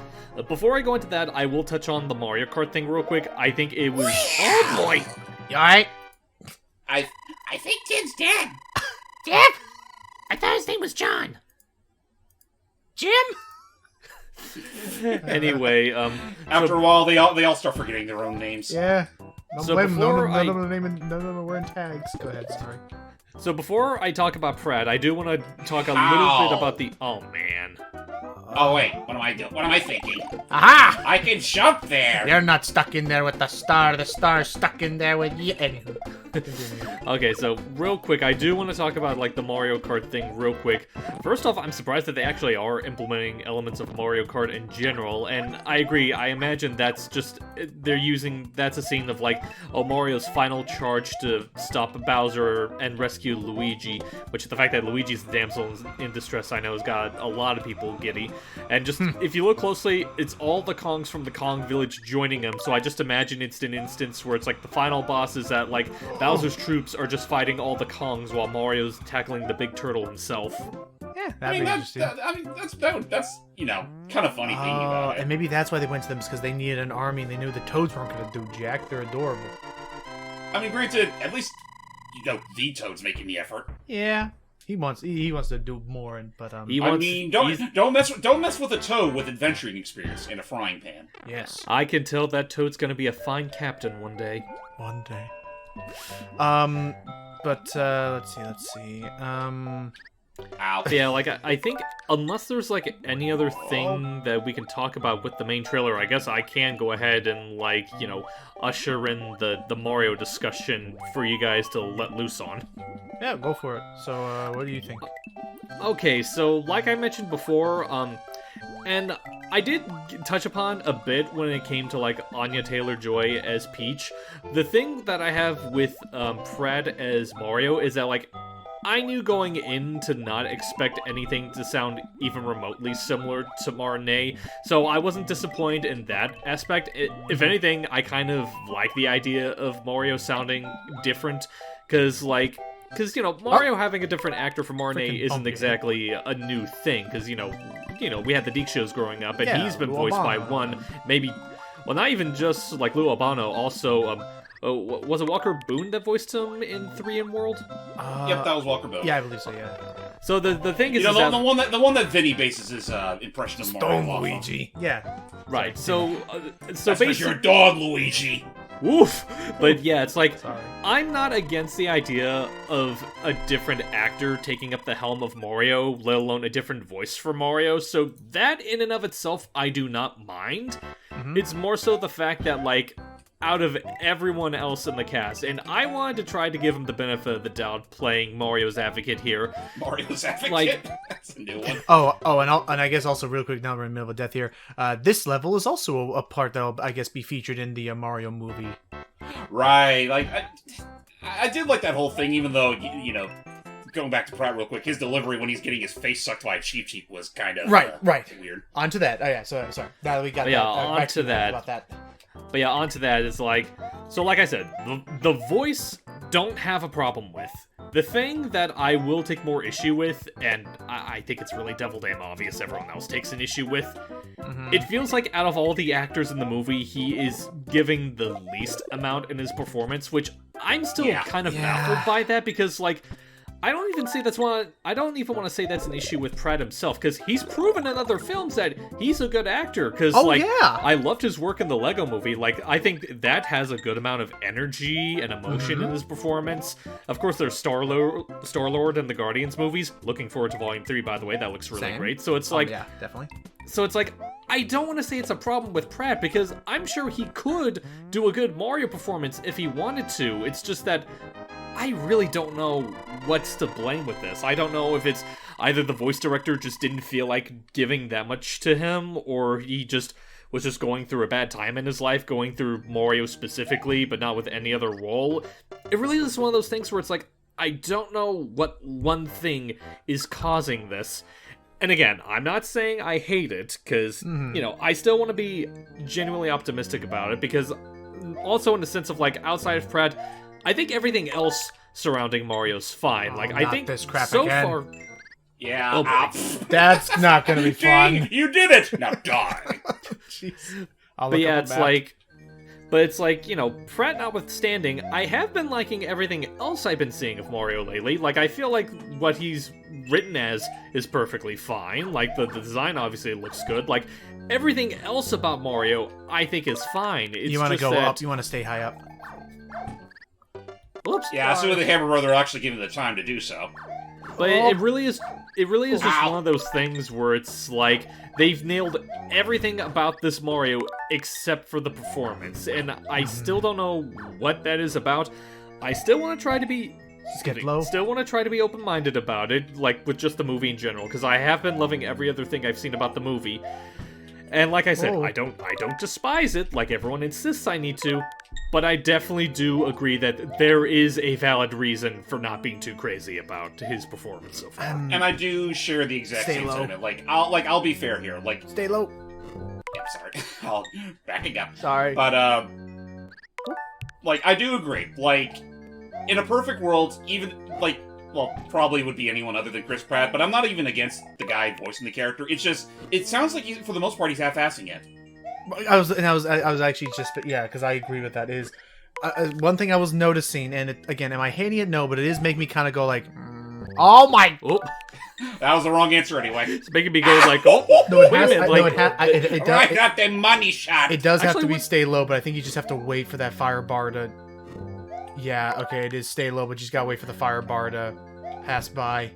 before I go into that, I will touch on the Mario Kart thing real quick. I think it was... Oh boy! You alright? I think Tim's dead. Jim? I thought his name was John. Jim? Anyway, After a while, they all start forgetting their own names. Yeah. So before none of them were in tags. Go ahead, sorry. So before I talk about Pratt, I do want to talk a little Ow. bit about the... Oh, man. Oh wait, what am I doing? What am I thinking? Aha! I can jump there. You're not stuck in there with the star. The star's stuck in there with you. Anywho. Okay, so real quick, I do want to talk about, like, the Mario Kart thing real quick. First off, I'm surprised that they actually are implementing elements of Mario Kart in general, and I agree, I imagine that's just, that's a scene of, like, Mario's final charge to stop Bowser and rescue Luigi, which the fact that Luigi's the damsel in distress, I know, has got a lot of people giddy. And just, if you look closely, it's all the Kongs from the Kong village joining him, so I just imagine it's an instance where it's like the final boss is that, like, Bowser's troops are just fighting all the Kongs while Mario's tackling the big turtle himself. Yeah, I that'd mean, be that's, interesting. that's kind of funny thinking about it. And maybe that's why they went to them, because they needed an army and they knew the Toads weren't going to do jack. They're adorable. I mean, granted, at least, the Toad's making the effort. Yeah. He wants to do more, but He I wants- mean, he's- don't mess with a Toad with adventuring experience in a frying pan. yes, I can tell that Toad's gonna be a fine captain one day. one day. But let's see. Ow. Yeah, like, I think, unless there's, like, any other thing that we can talk about with the main trailer, I guess I can go ahead and, like, usher in the Mario discussion for you guys to let loose on. Yeah, go for it. So, what do you think? Okay, so, like I mentioned before, and I did touch upon a bit when it came to, like, Anya Taylor-Joy as Peach. The thing that I have with, Pratt as Mario is that, like, I knew going in to not expect anything to sound even remotely similar to Martinet, so I wasn't disappointed in that aspect. If anything, I kind of like the idea of Mario sounding different, because Mario having a different actor for Martinet Freaking isn't pumpkin. exactly a new thing, because, we had the Deke shows growing up, and Yeah, he's been Lou voiced by Albano. one, maybe, well, not even just, like, Lou Albano, also, was it Walker Boone that voiced him in 3 World? Yep, that was Walker Bone. Yeah, I believe so. Yeah. So the thing is, You know, is that, the one that Vinny bases his impression of Mario Stone off of. Luigi. Yeah. right, so That's because basically, you're a dog, Luigi. woof, but yeah, it's like, Sorry. I'm not against the idea of a different actor taking up the helm of Mario, let alone a different voice for Mario, so that in and of itself, I do not mind. It's more so the fact that, like, out of everyone else in the cast, and I wanted to try to give him the benefit of the doubt playing Mario's advocate here. Mario's advocate. Like- That's a new one. And I guess also real quick, now we're in the middle of death here. This level is also a part that'll, I guess, be featured in the Mario movie. Right. Like, I did like that whole thing, even though, going back to Pratt real quick, his delivery when he's getting his face sucked by a Cheep Cheep was kind of Right. weird. Onto that. Oh yeah. So sorry. Now that we got Yeah, that, back onto to you that. about that. But yeah, onto that is like, so like I said, the voice don't have a problem with. The thing that I will take more issue with, and I think it's really devil damn obvious everyone else takes an issue with, it feels like out of all the actors in the movie, he is giving the least amount in his performance, which I'm still kind of baffled by that, because, like, I don't even want to say that's an issue with Pratt himself, because he's proven in other films that he's a good actor. Because I loved his work in the Lego Movie. Like, I think that has a good amount of energy and emotion in his performance. Of course, there's Star-Lord in the Guardians movies. Looking forward to Volume 3, by the way. That looks really Same. great. So it's like, yeah, definitely. so it's like, I don't want to say it's a problem with Pratt, because I'm sure he could do a good Mario performance if he wanted to. It's just that I really don't know what's to blame with this. I don't know if it's either the voice director just didn't feel like giving that much to him, or he just was just going through a bad time in his life, going through Mario specifically, but not with any other role. It really is one of those things where it's like, I don't know what one thing is causing this. And again, I'm not saying I hate it, because, I still want to be genuinely optimistic about it, because also in the sense of, like, outside of Pratt, I think everything else surrounding Mario's fine. Like, I not think this crap so again. far. Yeah. Oh, boy. That's not gonna be Dang, fun. you did it! Now die! Jeez. I'll But look yeah, up a it's map. like. But it's like, you know, Pratt notwithstanding, I have been liking everything else I've been seeing of Mario lately. Like, I feel like what he's written as is perfectly fine. Like, the design obviously looks good. Like, everything else about Mario, I think is fine. It's You want to just go that... up? You want to stay high up? Oops. Yeah, so the Hammer Brother actually given the time to do so. But it really is. It really is just Wow. one of those things where it's like they've nailed everything about this Mario except for the performance, and I still don't know what that is about. I still want to try to be. Skiplow? Still want to try to be open-minded about it, like with just the movie in general, because I have been loving every other thing I've seen about the movie. And like I said, Whoa. I don't despise it like everyone insists I need to, but I definitely do agree that there is a valid reason for not being too crazy about his performance so far. And I do share the exact Stay same low. sentiment. I'll be fair here. Stay low. Yeah, sorry. I'll backing up. Sorry. But I do agree. Like, in a perfect world, even probably would be anyone other than Chris Pratt. But I'm not even against the guy voicing the character. It's just, it sounds like for the most part, he's half-assing it. I was actually just, yeah, because I agree with that. Is one thing I was noticing, and again, am I hating it? No, but it is making me kind of go like, oh my. Oh, That was the wrong answer anyway. it's making me go like, oh, No, it wait a has. minute, No, like, it does. I got the money shot. It does have Actually, to be what- stay low, but I think you just have to wait for that fire bar to. Yeah, okay, it is stay low, but you just gotta wait for the fire bar to pass by.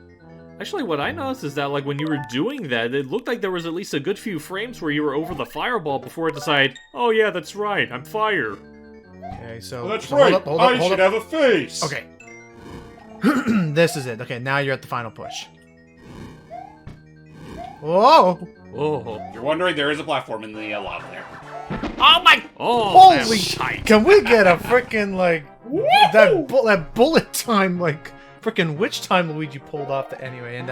Actually, what I noticed is that, like, when you were doing that, it looked like there was at least a good few frames where you were over the fireball before it decided, oh yeah, that's right, I'm fire. Okay, so. Well, that's so right. Hold up, I should have a face. Okay. This is it. Okay, now you're at the final push. Whoa! Oh, If you're wondering, there is a platform in the lava there. Oh my! oh, Holy! that's tight. Can we get a freaking like that bullet time like freaking witch time Luigi pulled off the anyway and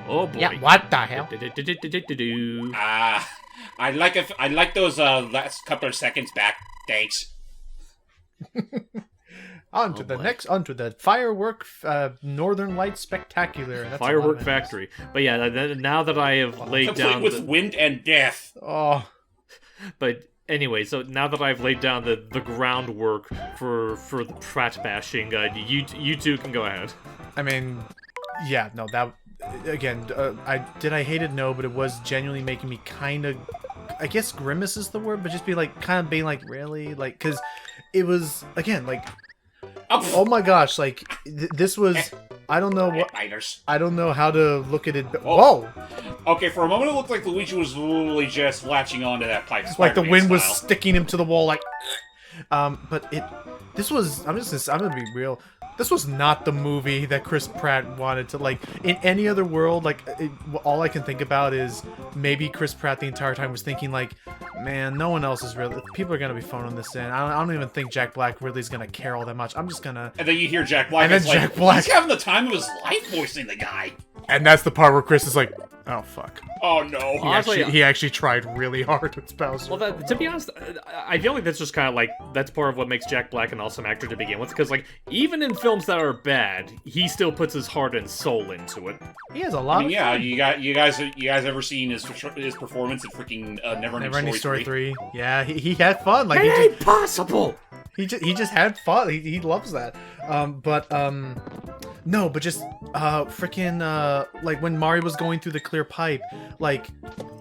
Oh boy. yeah, what the hell? Do-do-do-do-do-do. I like those last couple of seconds back. Thanks. On to Oh the boy. next, on to the firework Northern Lights Spectacular. That's a lot of Firework names. Factory. But yeah, now that I have laid Complete down with wind and death. Oh, But anyway, so now that I've laid down the groundwork for the Pratt bashing, you two can go ahead. I mean, yeah, no, that again, I hate it? No, but it was genuinely making me kind of, I guess grimace is the word, but just be like, kind of being like, really, like, because it was again like, oh my gosh, like this was, I don't know what. Biters. I don't know how to look at it. But, Oh. whoa! Okay, for a moment it looked like Luigi was literally just latching onto that pipe. Like the Spider-Man wind was style. sticking him to the wall. Like, but this was. I'm gonna be real. This was not the movie that Chris Pratt wanted to like. In any other world, like all I can think about is maybe Chris Pratt the entire time was thinking like, man, no one else is really. People are gonna be phoning this in. I don't even think Jack Black really is gonna care all that much. I'm just gonna. And then you hear Jack Black. And then it's like, Jack Black- He's having the time of his life voicing the guy. And that's the part where Chris is like, oh fuck. Oh no. Honestly, He actually tried really hard with Bowser. Well, to be honest, I feel like that's just kind of like that's part of what makes Jack Black an awesome actor to begin with. Because like even in films that are bad, he still puts his heart and soul into it. He has a lot. I mean, of yeah, fun. you guys ever seen his performance in freaking Neverending Story 3? 3. Yeah, he had fun. Like It ain't possible. he just had fun. He loves that. No, but just freaking like when Mario was going through the clear pipe, like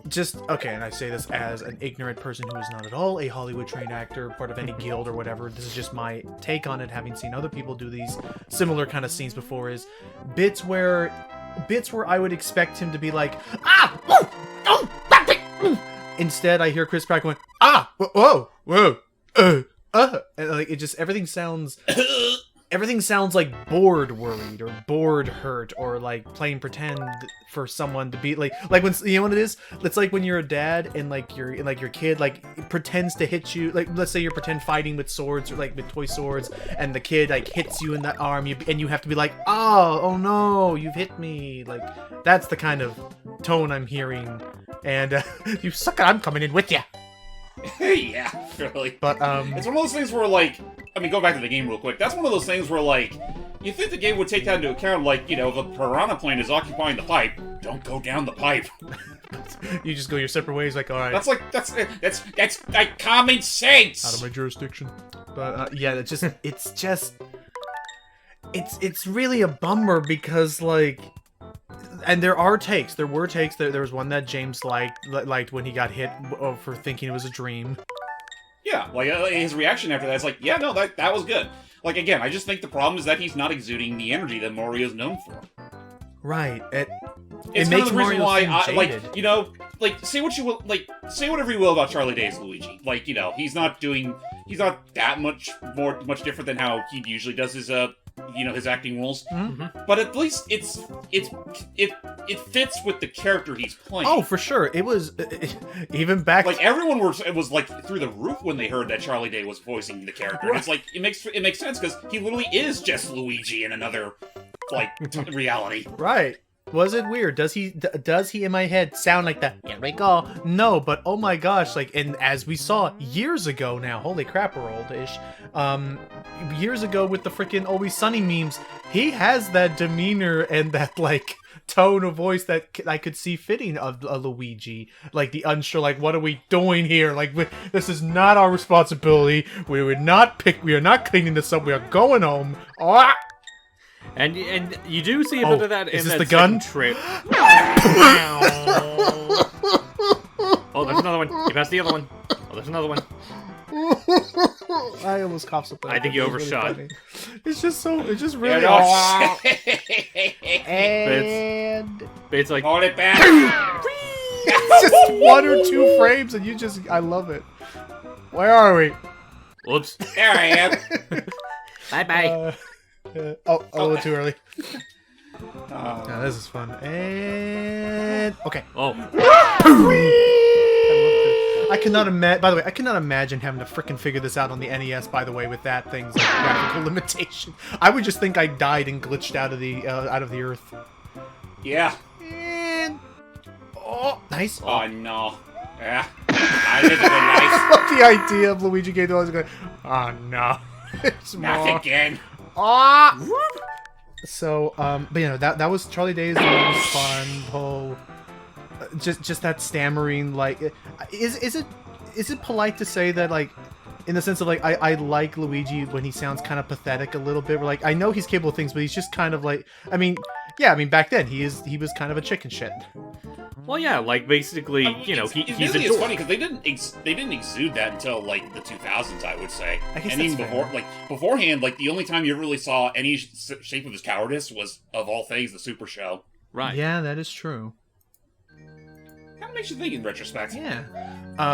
just okay. And I say this as an ignorant person who is not at all a Hollywood trained actor, part of any guild or whatever. This is just my take on it, having seen other people do these similar kind of scenes before. Is bits where I would expect him to be like Instead, I hear Chris Pratt going whoa, and like it just everything sounds like bored worried or bored hurt or like playing pretend for someone to be like when you know what it is. It's like when you're a dad and like your kid like pretends to hit you, like let's say you're pretend fighting with swords or like with toy swords, and the kid like hits you in the arm, and you have to be like oh no, you've hit me. Like that's the kind of tone I'm hearing. And you suck it, I'm coming in with you. Yeah, really. But It's one of those things where, like, I mean, go back to the game real quick. That's one of those things where, like, You think the game would take that into account, like, you know, if a piranha plant is occupying the pipe, don't go down the pipe. You just go your separate ways, like, all right, That's like common sense. out of my jurisdiction. But yeah, it's really a bummer because, like, and there were takes. There was one that James liked when he got hit for thinking it was a dream. Yeah, like his reaction after that is like, yeah, no, that was good. Like, again, I just think the problem is that he's not exuding the energy that Mario's known for. Right. It's It kind makes of the reason Mario why, seem jaded. like, you know, like, say whatever you will about Charlie Day's Luigi. Like, you know, he's not that much different than how he usually does his, you know, his acting roles. Mhm. But at least it fits with the character he's playing. Oh, for sure. It was even back. Like, everyone was like through the roof when they heard that Charlie Day was voicing the character. And it's like, it makes sense because he literally is just Luigi in another, like, reality. Right. Was it weird? Does he in my head sound like that? Here we go. No, but oh my gosh, like, and as we saw years ago now, holy crap, we're oldish. Years ago with the freaking Always Sunny memes, he has that demeanor and that, like, tone of voice that I could see fitting of a Luigi. Like, the unsure, like, what are we doing here? Like, this is not our responsibility. We are not cleaning this up. We are going home. Ah! And you do see a bit of that in is this that the gun? trip. Oh, there's another one. You passed the other one. Oh, there's another one. I almost coughed something. I think you It was really overshot. funny. It's just really. Yeah, And But it's like, Hold it back. it's just 1 or 2 frames, and I love it. Where are we? whoops. There I am. Bye-bye. A little too early. Oh. No, this is fun. And okay. Oh, I cannot imagine. By the way, I cannot imagine having to frickin' figure this out on the NES. By the way, with that thing's like, graphical limitation, I would just think I died and glitched out of the earth. Yeah. And nice. Oh, no. Yeah. I did it I nice. love the idea of Luigi getting always going. Oh no, it's Not more. again. Ah! So, but you know, that was Charlie Day's was fun. Whole, just that stammering, like, is it polite to say that, like, in the sense of, like, I like Luigi when he sounds kind of pathetic a little bit. Like, I know he's capable of things, but he's just kind of like, I mean, back then he was kind of a chicken shit. well, yeah, like, basically, you know, he's a it's dork. funny because they didn't exude that until like the 2000s, I would say. I guess And even that's before, fair. like beforehand, like the only time you really saw any shape of his cowardice was, of all things, the Super Show. Right. Yeah, that is true. Kind of makes you think in retrospect. Yeah.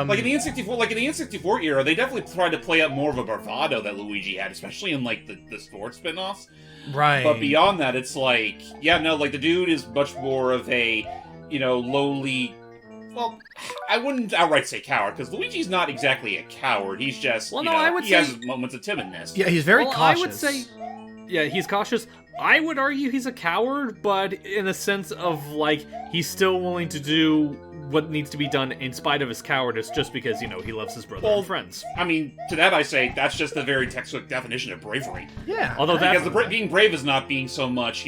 Like in the N64 era, they definitely tried to play up more of a bravado that Luigi had, especially in like the sports spin-offs. right. But beyond that, it's like, yeah, no, like the dude is much more of a, you know, lowly. Well, I wouldn't outright say coward because Luigi's not exactly a coward. He's just, Well, you no, know, I would he say- has his moments of timidness. Yeah, he's very Well, cautious. I would say, yeah, he's cautious. I would argue he's a coward, but in a sense of, like, he's still willing to do what needs to be done in spite of his cowardice just because, you know, he loves his brother Well, and friends. I mean, to that I say that's just the very textbook definition of bravery. Yeah. Although that, Because being brave is not being so much,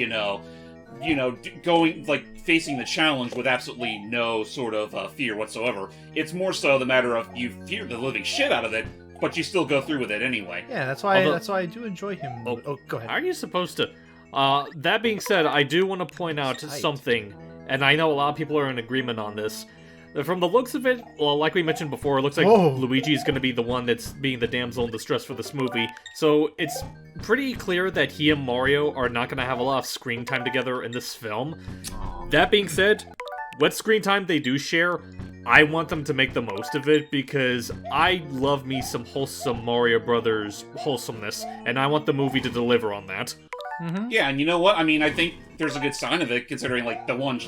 going, like, facing the challenge with absolutely no sort of fear whatsoever. It's more so the matter of you fear the living shit out of it, but you still go through with it anyway. Yeah, that's why Although- I do enjoy him. Oh, Go ahead. how are you supposed to? That being said, I do want to point out Tight. something, and I know a lot of people are in agreement on this. From the looks of it, well, like we mentioned before, it looks like Whoa. Luigi is going to be the one that's being the damsel in distress for this movie. So it's pretty clear that he and Mario are not going to have a lot of screen time together in this film. That being said, what screen time they do share, I want them to make the most of it because I love me some wholesome Mario Brothers wholesomeness, and I want the movie to deliver on that. Yeah, and you know what? I mean, I think there's a good sign of it, considering, like, the one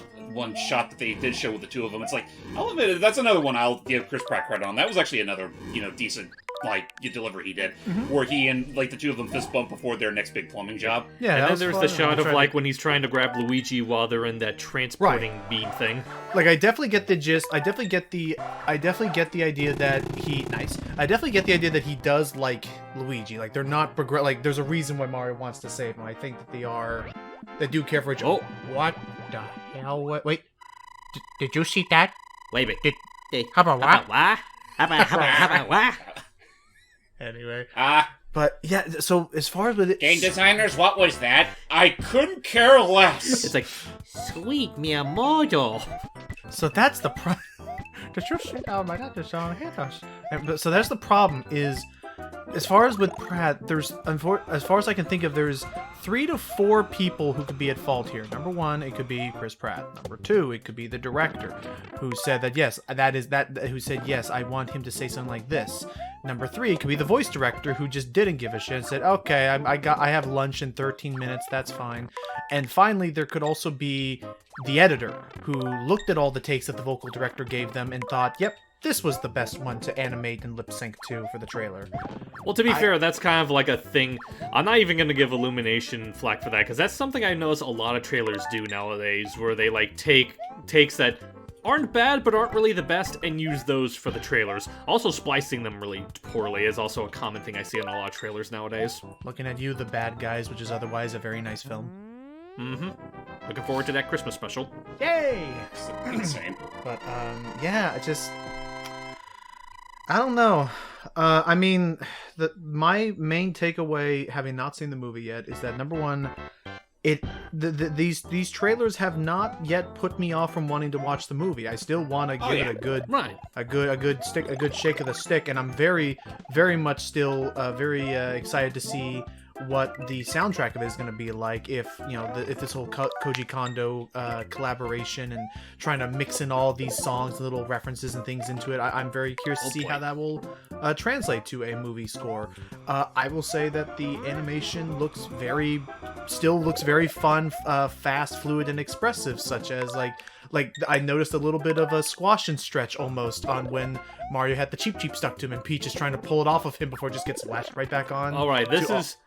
shot that they did show with the two of them. It's like, I'll admit it, that's another one I'll give Chris Pratt credit on. That was actually another, decent delivery he did, where he and like the two of them fist bump before their next big plumbing job. Yeah, And that then was there's fun. the shot of Trying like to- when he's trying to grab Luigi while they're in that transporting beam thing. Like, I definitely get the gist. I definitely get the idea that he I definitely get the idea that he does like Luigi. Like, they're not like, there's a reason why Mario wants to save him. I think that they do care for each other. Oh. What the hell? Wait. Did you see that? Wait a minute. How about what? What? How about what? Anyway, Ah, but yeah. So as far as with it, Game designers, what was that? I couldn't care less. It's like, sweet Miyamoto. so that's the problem. Did you see how my dad just hit us? So that's the problem. Is as far as with Pratt, there's as far as I can think of, there's 3 to 4 people who could be at fault here. Number 1, it could be Chris Pratt. Number 2, it could be the director, who said that yes, who said yes, I want him to say something like this. Number 3, it could be the voice director who just didn't give a shit and said, okay, I have lunch in 13 minutes, that's fine. And finally, there could also be the editor who looked at all the takes that the vocal director gave them and thought, yep, this was the best one to animate and lip sync to for the trailer. Well, to be fair, that's kind of like a thing. I'm not even going to give Illumination flack for that, because that's something I notice a lot of trailers do nowadays, where they like take takes that aren't bad but aren't really the best and use those for the trailers. Also, splicing them really poorly is also a common thing I see in a lot of trailers nowadays. Looking at You, The Bad Guys, which is otherwise a very nice film. Mm-hmm. Looking forward to that Christmas special. Yay! insane. But yeah, I don't know. I mean, my main takeaway, having not seen the movie yet, is that number one, these trailers have not yet put me off from wanting to watch the movie. I still want to give it a good Right. a good shake of the stick, and I'm very, very much still very excited to see what the soundtrack of it is going to be like, if if this whole Koji Kondo collaboration and trying to mix in all these songs, little references and things into it. I'm very curious to see how that will translate to a movie score. I will say that the animation still looks very fun, fast, fluid, and expressive, such as like I noticed a little bit of a squash and stretch almost on when Mario had the Cheep Cheep stuck to him and Peach is trying to pull it off of him before it just gets slashed right back on. All right, this is...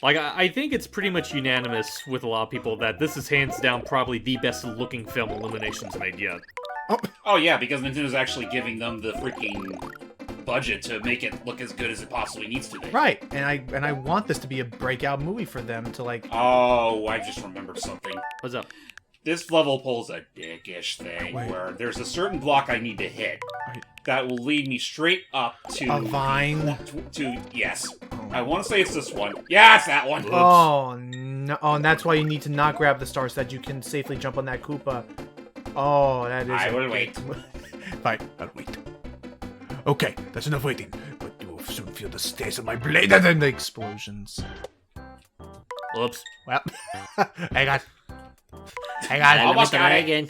Like, I think it's pretty much unanimous with a lot of people that this is hands down probably the best looking film Illumination's made yet. Oh yeah, because Nintendo's actually giving them the freaking budget to make it look as good as it possibly needs to be. Right, and I want this to be a breakout movie for them to like. Oh, I just remembered something. What's up? This level pulls a dickish thing where there's a certain block I need to hit that will lead me straight up to A vine? Yes. I want to say it's this one. Yeah, it's that one. Oh no! Oh, and that's why you need to not grab the star so that you can safely jump on that Koopa. Oh, that is. I will wait. Fine, I'll wait. Okay, that's enough waiting. But you will soon feel the stays of my blade and then The explosions. Oops. Well, Hang on. Let me Almost got try it. again.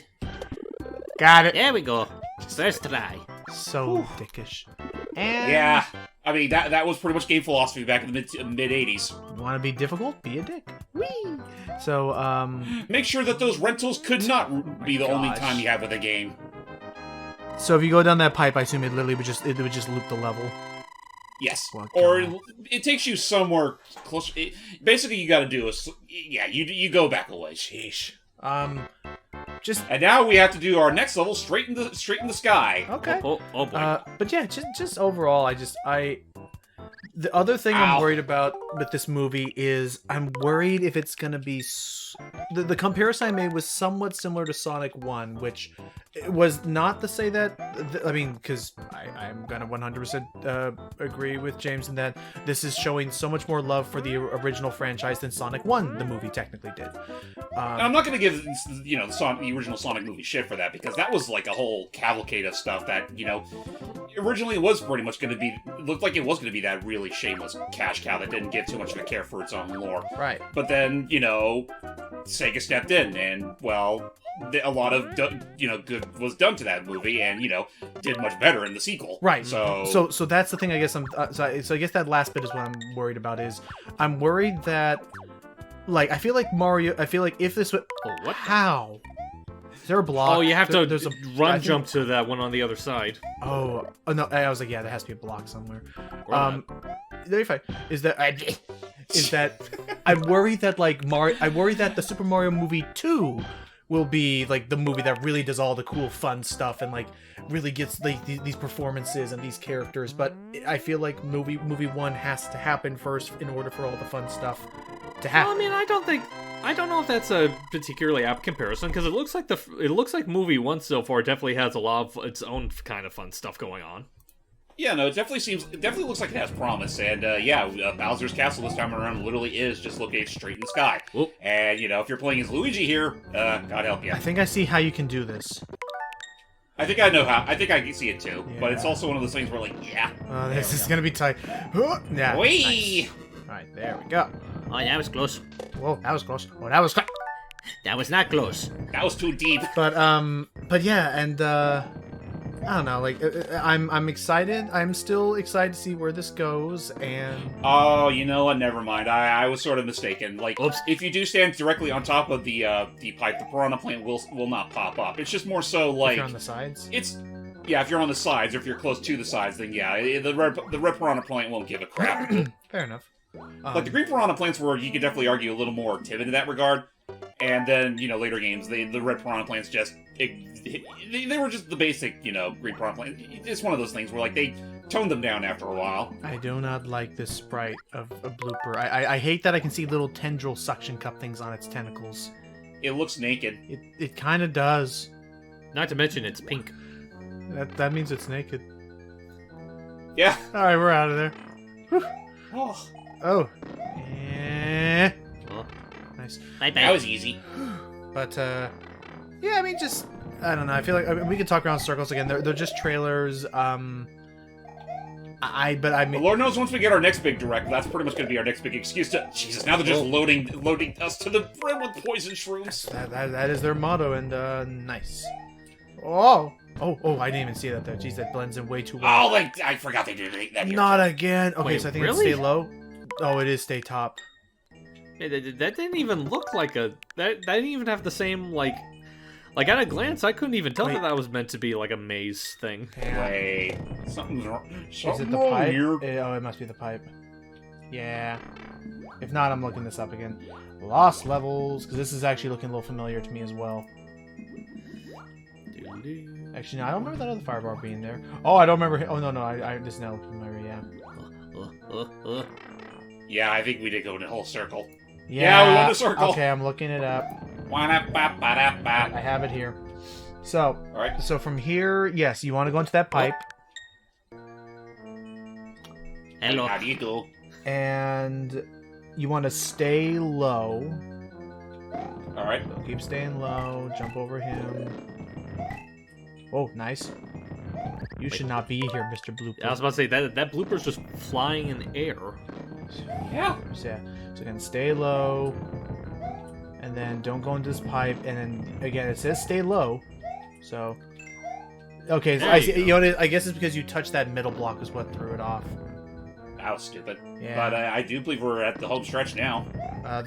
Got it. There we go. First try. so dickish. And Yeah. I mean, that was pretty much game philosophy back in the mid-80s. Want to be difficult? Be a dick. Whee! So Make sure that those rentals could not be the only gosh. time you have with a game. so if you go down that pipe, I assume it literally would just loop the level. Yes. Well, Or God. it takes you somewhere close. Basically, you got to do is, you go back a way. Sheesh. Just And now we have to do our next level straight in the sky. okay. Oh boy. But yeah, just overall, the other thing Ow. I'm worried about with this movie is I'm worried if it's gonna be the comparison I made was somewhat similar to Sonic 1, which was not to say that I mean, because I'm gonna 100% agree with James in that this is showing so much more love for the original franchise than Sonic 1, the movie, technically did. And I'm not going to give the original Sonic movie shit for that, because that was like a whole cavalcade of stuff that originally was pretty much going to be looked like it was going to be that really shameless cash cow that didn't give too much of a care for its own lore. Right. But then Sega stepped in, and well, a lot of good was done to that movie, and did much better in the sequel. Right. So So that's the thing. I guess so I guess that last bit is what I'm worried about. Is I'm worried that I feel like Mario. I feel like if this would Oh, what? how Is there a block? Oh, you have to There's a I run think- jump to that one on the other side. Oh no! I was like, yeah, there has to be a block somewhere. Or not. No, you're fine. Is that I'm worried that like I worry that the Super Mario movie 2 will be like the movie that really does all the cool fun stuff and like really gets like these performances and these characters. But I feel like movie 1 has to happen first in order for all the fun stuff to Well, I happen. mean, I don't know if that's a particularly apt comparison because it looks like movie 1 so far definitely has a lot of its own kind of fun stuff going on. Yeah, no, it definitely looks like it has promise, and Bowser's Castle this time around literally is just located straight in the sky. Whoop. And, if you're playing as Luigi here, God help you. I think I see how you can do this. I think I know how. I think I can see it too, but it's Yeah. also one of those things where, like, yeah. This is gonna be tight. Yeah. Whee! All right, there we go. Oh, that was close. Whoa, that was close. Oh, that was close. That was not close. That was too deep. But yeah, and I don't know, like I'm excited. I'm still excited to see where this goes, and Oh, you know what? Never mind. I was sort of mistaken. Like, Oops. if you do stand directly on top of the pipe, the piranha plant will not pop up. It's just more so if like you're on the sides. it's. Yeah, if you're on the sides, or if you're close to the sides, then yeah, the red piranha plant won't give a crap. Fair enough. Like the green piranha plants were, you could definitely argue, a little more timid in that regard. And then, later games, the red piranha plants just... They were just the basic, green piranha plant. It's one of those things where, like, they toned them down after a while. I do not like this sprite of a blooper. I hate that I can see little tendril suction cup things on its tentacles. It looks naked. It kind of does. Not to mention it's pink. That means it's naked. Yeah. All right, we're out of there. Oh, Oh. Oh. Nice. Bye that bye. was easy. But yeah, I mean, just I don't know. I feel like we could talk around circles again. They're just trailers. But I But mean, Lord knows once we get our next big direct, that's pretty much going to be our next big excuse to... Jesus, now they're just loading us to the brim with poison shrooms. that is their motto, and nice. Oh, I didn't even see that though. Jeez, that blends in way too well. Oh, I forgot they did that here. Not again. Okay, Wait, so I think really? it's stay low. Oh, it is stay top. Hey, that didn't even look like a... That didn't even have the same, like at a glance, I couldn't even tell Wait. that was meant to be like a maze thing. Wait, something's wrong. Is it the wrong pipe? here. Oh, it must be the pipe. Yeah. If not, I'm looking this up again. Lost levels, because this is actually looking a little familiar to me as well. Actually, no, I don't remember that other fire bar being there. Oh, I don't remember. Oh, no, I this is now looking familiar, yeah. Yeah, I think we did go in a whole circle. Yeah, we went a circle. Okay, I'm looking it up. I Ba-da-ba-ba-da-ba. have it here. So, Alright. so from here, yes, you want to go into that pipe, Hello. How do you do? and you want to stay low. Alright. So keep staying low. Jump over him. Oh, nice. You should not be here, Mr. Blooper. I was about to say that blooper's just flying in air. Yeah. So, so again, stay low, and then don't go into this pipe. And then again, it says stay low. So, okay, so There I you see. go. You know what? I guess it's because you touched that middle block is what threw it off. That was stupid. Yeah. But I do believe we're at the home stretch now.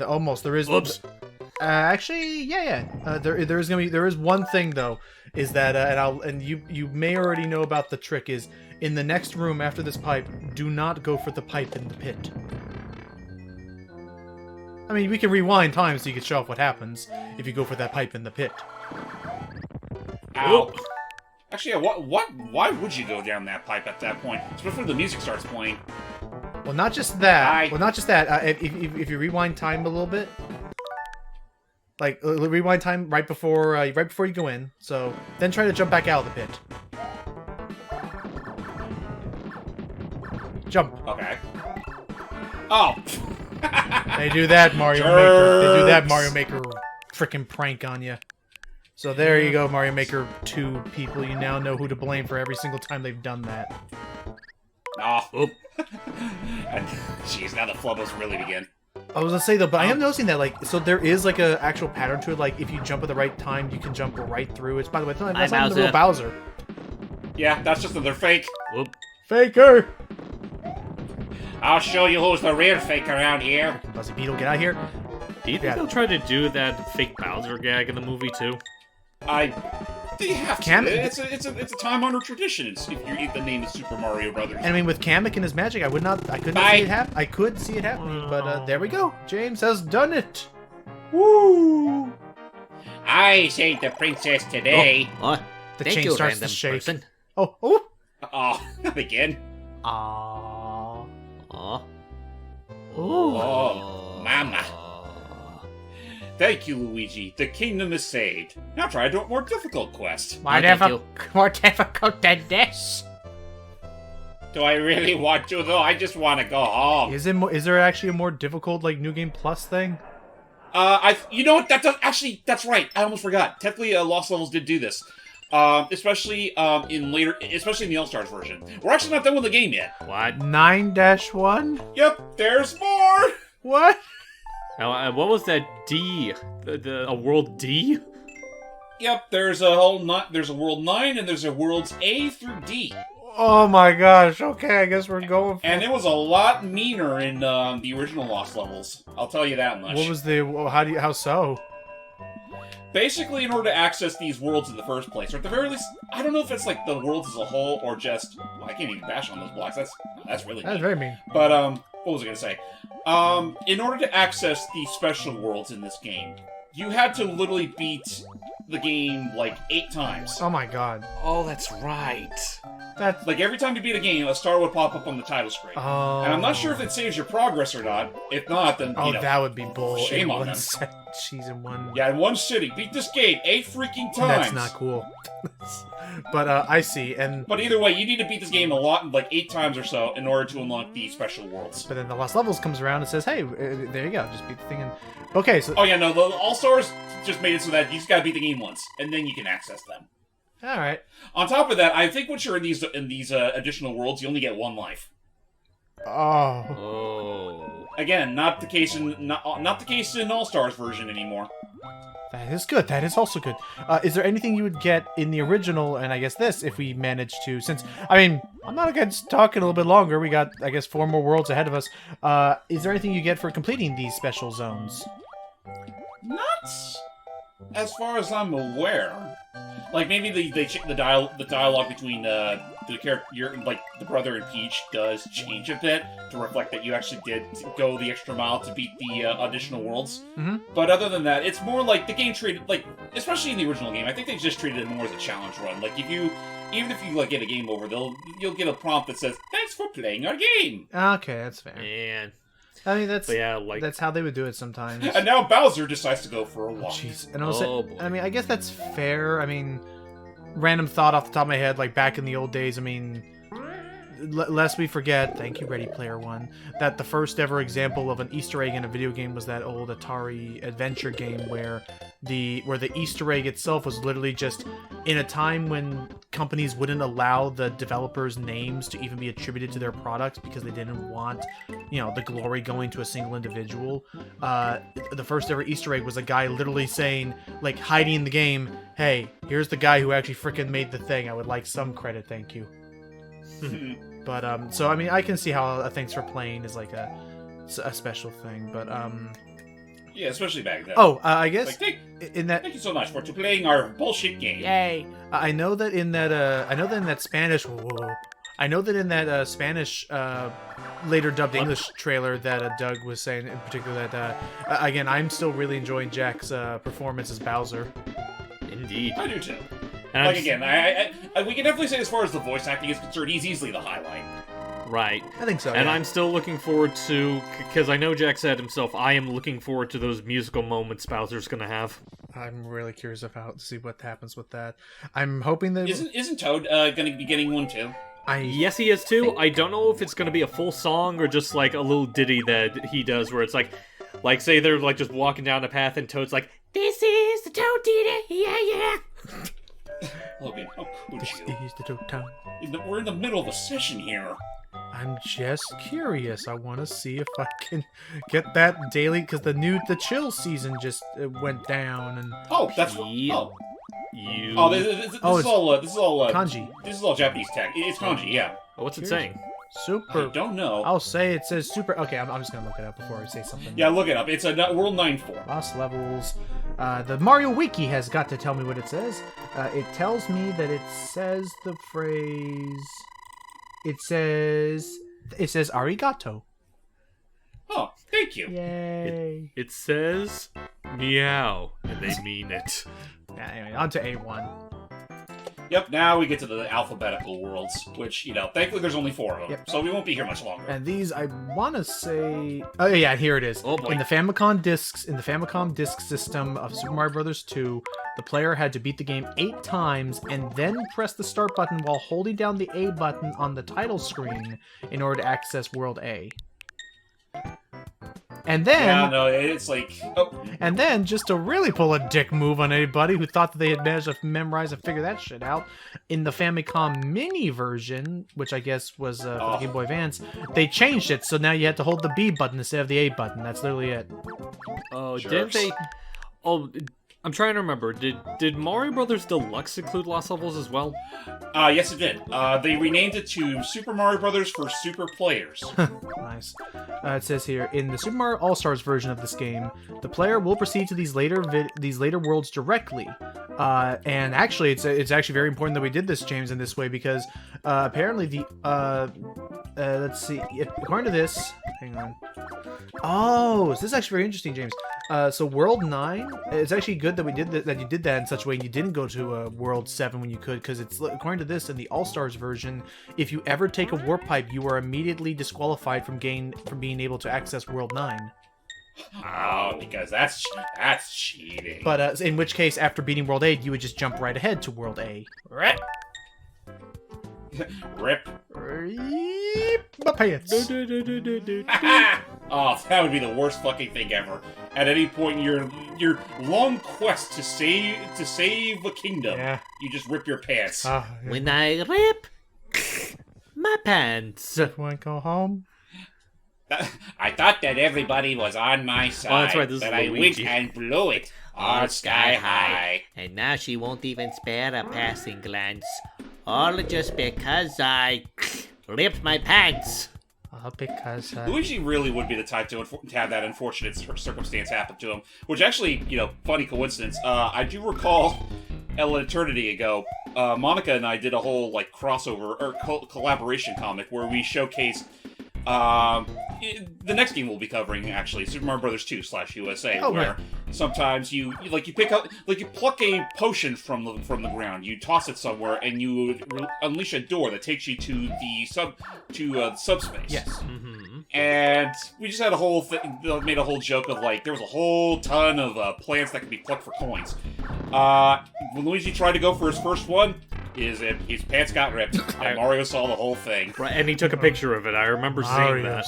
Almost there is. Oops. Actually, yeah. There is one thing though, is that and you may already know about the trick is in the next room after this pipe. Do not go for the pipe in the pit. I mean, we can rewind time so you can show off what happens if you go for that pipe in the pit. Ow. Actually, yeah, why would you go down that pipe at that point? Especially when the music starts playing. Well, not just that. Bye. Well, not just that. If you rewind time a little bit, like rewind time right before you go in. So then try to jump back out of the pit. Jump. Okay. Oh. They do that Mario Maker. They do that Jerks. Mario Maker freaking prank on you. So there you go, Mario Maker 2 people. You now know who to blame for every single time they've done that. Oh. Oop. And, jeez, now the flubbles really begin. I was gonna say though, but I am noticing that so there is like a actual pattern to it. Like if you jump at the right time, you can jump right through. It's by the way, that's not even the real Bowser. Yeah, that's just another fake. Whoop. Faker. I'll show you who's the real fake around here. Buzzy Beetle, get out of here. Do you think Yeah. they'll try to do that fake Bowser gag in the movie too? You have to. It's a time-honored tradition. If the name is Super Mario Brothers. And I mean, with Kamek and his magic, I could see it happen. I could see it happening, but there we go. James has done it. Woo! I saved the princess today. Oh, The thank chain you, starts to random shake. person. Oh, oh. Oh, not again. Aww. Aw. Oh, mama. Thank you, Luigi. The kingdom is saved. Now try a more difficult quest. Oh, thank you. More difficult than this. Do I really want to, though? I just want to go home. Is there actually a more difficult, like, New Game Plus thing? You know what? That's right. I almost forgot. Technically, Lost Levels did do this. Especially in the All-Stars version. We're actually not done with the game yet. What? 9-1? Yep, there's more! What? Now, what was that D? A world D? Yep, there's a world 9, and there's a worlds A through D. Oh my gosh, okay, I guess we're going for... And it was a lot meaner in the original Lost Levels. I'll tell you that much. What was how so? Basically, in order to access these worlds in the first place, or at the very least, I don't know if it's like the worlds as a whole, or just... Well, I can't even bash on those blocks, that's really That's neat. very mean. But, what was I gonna say? In order to access the special worlds in this game, you had to literally beat the game, like, 8 times. Oh my god. Oh, that's right. That's... Like, every time you beat a game, a star would pop up on the title screen. Oh... And I'm not sure if it saves your progress or not. If not, then, Oh, you know... that would be bull. shame on them. Season 1. Yeah, in one city. Beat this game 8 freaking times. That's not cool. But, I see, and... But either way, you need to beat this game a lot, like 8 times or so, in order to unlock the special worlds. But then the Lost Levels comes around and says, hey, there you go, just beat the thing and... Okay, so... Oh yeah, no, the All-Stars just made it so that you just gotta beat the game once, and then you can access them. Alright. On top of that, I think once you're in these additional worlds, you only get 1 life. Oh... Oh. Again, not the case in All-Stars version anymore. That is good. That is also good. Is there anything you would get in the original, and I guess this, if we manage to, since, I mean, I'm not against talking a little bit longer. We got, I guess, 4 more worlds ahead of us. Is there anything you get for completing these special zones? Not as far as I'm aware. Like maybe the dialogue between the brother and Peach does change a bit to reflect that you actually did go the extra mile to beat the additional worlds. Mhm. But other than that, it's more like the game treated, like, especially in the original game, I think they just treated it more as a challenge run. Like even if you like get a game over, you'll get a prompt that says "Thanks for playing our game." Okay, that's fair. Man. I mean, that's But yeah, like... that's how they would do it sometimes. And now Bowser decides to go for a walk. Jeez, and boy. I mean, I guess that's fair. I mean, random thought off the top of my head, like back in the old days. I mean, lest we forget, thank you, Ready Player One, that the first ever example of an Easter egg in a video game was that old Atari adventure game where the Easter egg itself was literally just in a time when companies wouldn't allow the developers' names to even be attributed to their products because they didn't want, you know, the glory going to a single individual. The first ever Easter egg was a guy literally saying, like, hiding in the game, hey, here's the guy who actually frickin' made the thing. I would like some credit, thank you. But, so, I mean, I can see how a thanks for playing is like a special thing, but, Yeah, especially back then. oh, I guess Like, in that, thank you so much for playing our bullshit game. Yay. I know that in that Spanish, I know that in that Spanish, later dubbed English trailer that Doug was saying in particular that, again, I'm still really enjoying Jack's performance as Bowser. Indeed. I do too. And Like I'm- again, I we can definitely say as far as the voice acting is concerned, he's easily the highlight. Right. I think so. And yeah. I'm still looking forward to, because I know Jack said himself, I am looking forward to those musical moments Bowser's gonna have. I'm really curious about to see what happens with that. I'm hoping that Isn't Toad going to be getting one too? Yes, he is too. I don't know if it's gonna be a full song or just like a little ditty that he does where it's like say they're like just walking down a path and Toad's like, This is the Toad Ditty. Yeah, yeah. Logan, how could this you? is the Toad Town. We're in the middle of a session here. I'm just curious. I want to see if I can get that daily because the chill season just went down and Oh, that's Yeah. oh. you... Oh, this is Oh, it's all kanji. This is all Japanese tech. It's kanji, yeah. Oh, what's it saying? I Super. don't know. I'll say it says super. Okay, I'm just gonna look it up before I say something. Yeah, look it up. It's a World 9-4. Lost levels. The Mario Wiki has got to tell me what it says. It tells me that it says the phrase. It says arigato. Oh, thank you. Yay! It says meow, and they mean it. Yeah, anyway, on to A1. Yep, now we get to the alphabetical worlds, which, thankfully there's only 4 of them, Yep. so we won't be here much longer. And these, I want to say, oh yeah, here it is. Oh, boy. In the Famicom disc system of Super Mario Bros. 2, the player had to beat the game 8 times and then press the start button while holding down the A button on the title screen in order to access World A. And then, Yeah, no, it's like... Oh, and then, just to really pull a dick move on anybody who thought that they had managed to memorize and figure that shit out, in the Famicom Mini version, which I guess was for the Game Boy Advance, they changed it, so now you had to hold the B button instead of the A button. That's literally it. Oh, Jerks. didn't they? Oh, I'm trying to remember. Did Mario Brothers Deluxe include Lost Levels as well? yes, it did. They renamed it to Super Mario Brothers for Super Players. Nice. It says here, in the Super Mario All-Stars version of this game, the player will proceed to these later worlds directly. And actually, it's actually very important that we did this, James, in this way, because apparently the let's see, according to this, hang on. Oh, this is actually very interesting, James. So World 9, it's actually good that we did that you did that in such a way and you didn't go to World 7 when you could, because it's according to this in the All-Stars version, if you ever take a warp pipe, you are immediately disqualified from being able to access World 9. Oh, because that's cheating. But in which case, after beating World 8, you would just jump right ahead to World A. Rip. Rip. My pants. Oh, that would be the worst fucking thing ever. At any point in your long quest to save a kingdom, Yeah. you just rip your pants. When I rip my pants. Want to go home? I thought that everybody was on my side. Oh, that's right, this is but I went Luigi. and blew it all sky high. And now she won't even spare a passing glance. All just because I ripped my pants. Because Luigi really would be the type to have that unfortunate circumstance happen to him. Which actually, funny coincidence. I do recall an eternity ago, Monica and I did a whole crossover or collaboration comic where we showcased the next game we'll be covering, actually, Super Mario Bros. 2 /USA, Oh, where right. sometimes you pick up, you pluck a potion from the ground, you toss it somewhere, and you unleash a door that takes you to the subspace. yes. Mm-hmm. And we just had a whole thing, made a whole joke of there was a whole ton of plants that could be plucked for coins. When Luigi tried to go for his first one, his pants got ripped, and Mario saw the whole thing. Right, and he took a picture of it. I remember seeing that.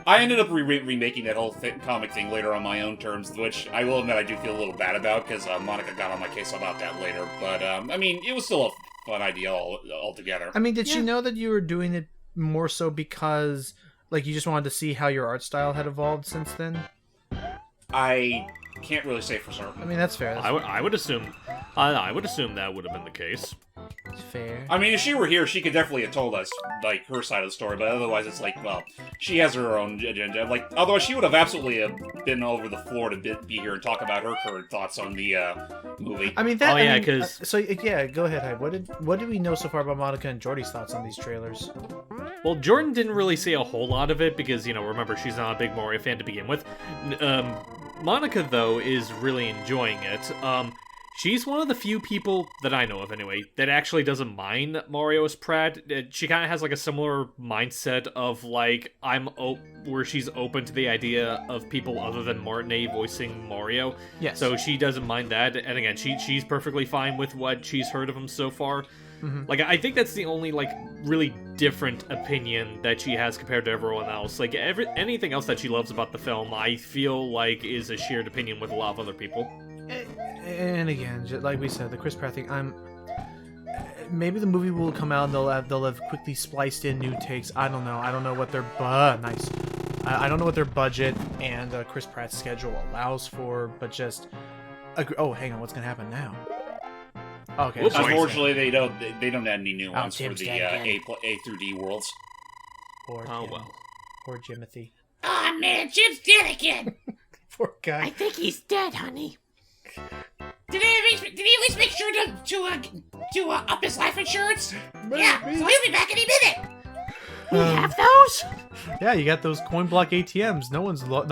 I ended up remaking that whole comic thing later on my own terms, which I will admit I do feel a little bad about, because Monica got on my case about that later. But, it was still a fun idea altogether. I mean, did she know that you were doing it more so because, you just wanted to see how your art style had evolved since then? I can't really say for certain. I mean, that's fair. I would assume that would have been the case. That's fair. I mean, if she were here, she could definitely have told us, her side of the story, but otherwise it's she has her own agenda. Otherwise she would have absolutely been over the floor to be here and talk about her current thoughts on the movie. I mean, that. Oh, yeah, I mean, 'cause- so yeah, go ahead, Hyde. What did we know so far about Monica and Jordy's thoughts on these trailers? Well, Jordan didn't really say a whole lot of it because, remember, she's not a big Mario fan to begin with. Monica, though, is really enjoying it. She's one of the few people that I know of, anyway, that actually doesn't mind Mario as Pratt. She kind of has, a similar mindset of, where she's open to the idea of people other than Martinet voicing Mario. Yes. So she doesn't mind that, and again, she's perfectly fine with what she's heard of him so far. Mm-hmm. I think that's the only, really different opinion that she has compared to everyone else. Anything else that she loves about the film, I feel is a shared opinion with a lot of other people. And again, like we said, the Chris Pratt thing. Maybe the movie will come out and they'll have quickly spliced in new takes. I don't know. I don't know what their nice. I don't know what their budget and Chris Pratt's schedule allows for, but just. Oh, hang on. What's gonna happen now? Okay. Whoops. Unfortunately, they don't add any new ones for Tim's the dead A through D worlds. Poor Oh, Jim. well. Poor Jimothy. Oh man, Jim's dead again. Poor guy. I think he's dead, honey. Did he at least make sure to up his life insurance? Yeah, so he'll be back any minute. We have those? Yeah, you got those coin block ATMs. No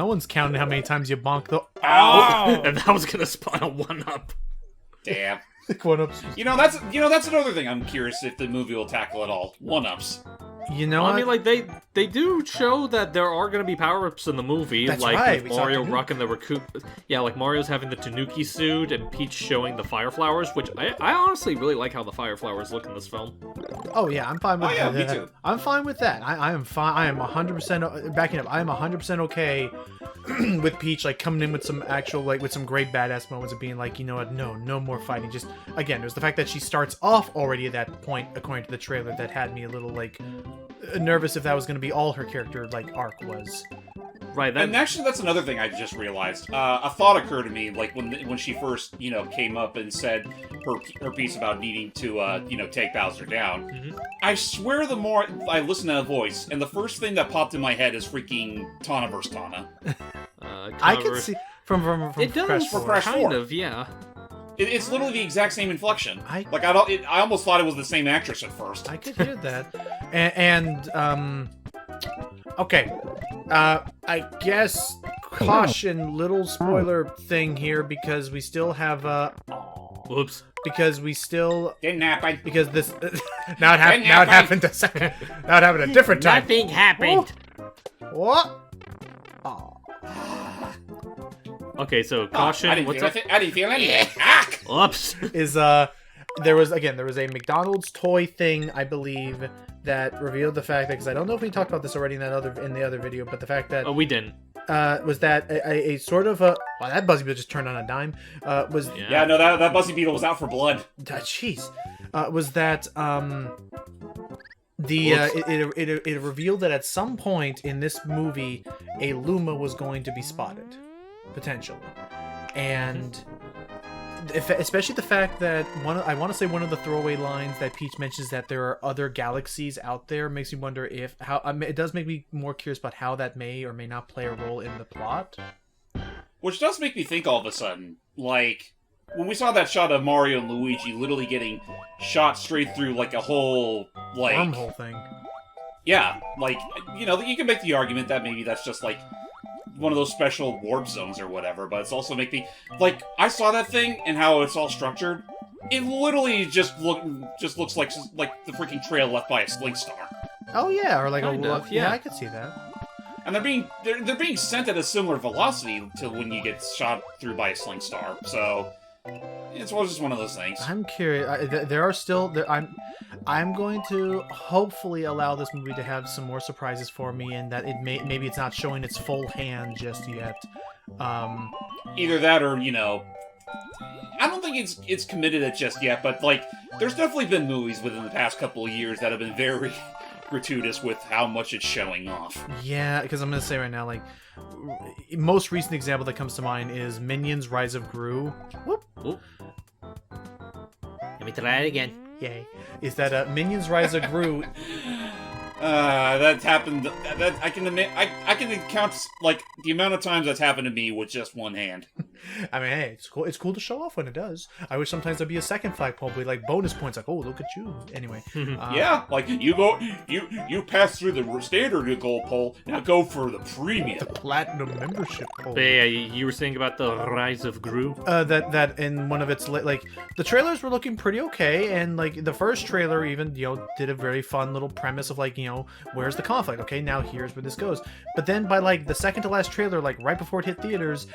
one's counting how many times you bonk the And that was gonna spawn a 1-up. Damn. one-ups. That's another thing I'm curious if the movie will tackle at all. 1-ups. You know, I mean, like, they do show that there are going to be power-ups in the movie, That's like right, with we saw Mario Tanuki. rocking the Raccoon. Yeah, like Mario's having the Tanuki suit and Peach showing the Fire Flowers, which I honestly really like how the Fire Flowers look in this film. oh yeah, I'm fine with Oh, yeah, that. me too. I'm fine with that. I am fine. I am 100% backing up. I am 100% okay with Peach like coming in with some actual like with some great badass moments of being like, you know what, no more fighting. Just again, it was the fact that she starts off already at that point, according to the trailer, that had me a little like nervous if that was going to be all her character like arc was. Right, And that, actually, that's another thing I just realized. A thought occurred to me, like when she first, came up and said her piece about needing to, take Bowser down. Mhm. I swear, the more I listen to that voice, and the first thing that popped in my head is freaking Tana vs. Tana. I can cover- see from It Crash does, 4. Crash kind 4. of, yeah. It's literally the exact same inflection. I almost thought it was the same actress at first. I could hear that. Okay. I guess caution, little spoiler thing here because we still have Whoops. because we still Didn't happen. because this now it happened a second. Now it happened a different time. Nothing happened. What? Oh. Okay, so I caution. didn't What's feel up? anything. I didn't feel anything. Ah! Oops. Is there was a McDonald's toy thing, I believe, that revealed the fact that, because I don't know if we talked about this already in the other video, but the fact that Oh, we didn't. was that a sort of a wow, that Buzzy Beetle just turned on a dime was Yeah, no, that Buzzy Beetle was out for blood. jeez was that it revealed that at some point in this movie a Luma was going to be spotted potentially, and especially the fact that I want to say one of the throwaway lines that Peach mentions that there are other galaxies out there makes me wonder if it does make me more curious about how that may or may not play a role in the plot. Which does make me think all of a sudden, like, when we saw that shot of Mario and Luigi literally getting shot straight through, like, a whole, like... Wormhole thing. Yeah, like, you can make the argument that maybe that's just, like, one of those special warp zones or whatever, but it's also make me... Like, I saw that thing and how it's all structured. It literally just looks like the freaking trail left by a Slink Star. Oh yeah, or like Kind a of, yeah. I could see that. And they're being sent at a similar velocity to when you get shot through by a Slink Star, so... It's just one of those things. I'm curious. There are still there. I'm going to hopefully allow this movie to have some more surprises for me, and that maybe it's not showing its full hand just yet. Either that or, I don't think it's committed it just yet, but, like, there's definitely been movies within the past couple of years that have been very gratuitous with how much it's showing off. Yeah, because I'm gonna say right now, like, most recent example that comes to mind is Minions: Rise of Gru. Whoop. Oop. Let me try it again. Yay! Is that Minions: Rise of Gru? That happened. That I can admit. I can count like the amount of times that's happened to me with just one hand. I mean, hey, it's cool. It's cool to show off when it does. I wish sometimes there'd be a second flagpole, be like bonus points, like, oh, look at you. Anyway, Yeah, like you pass through the standard gold pole. Now go for the premium. the platinum membership pole. But yeah, you were saying about the Rise of Gru? That in one of its like the trailers were looking pretty okay, and like the first trailer even did a very fun little premise of like where's the conflict? Okay, now here's where this goes. But then by like the second to last trailer, like right before it hit theaters,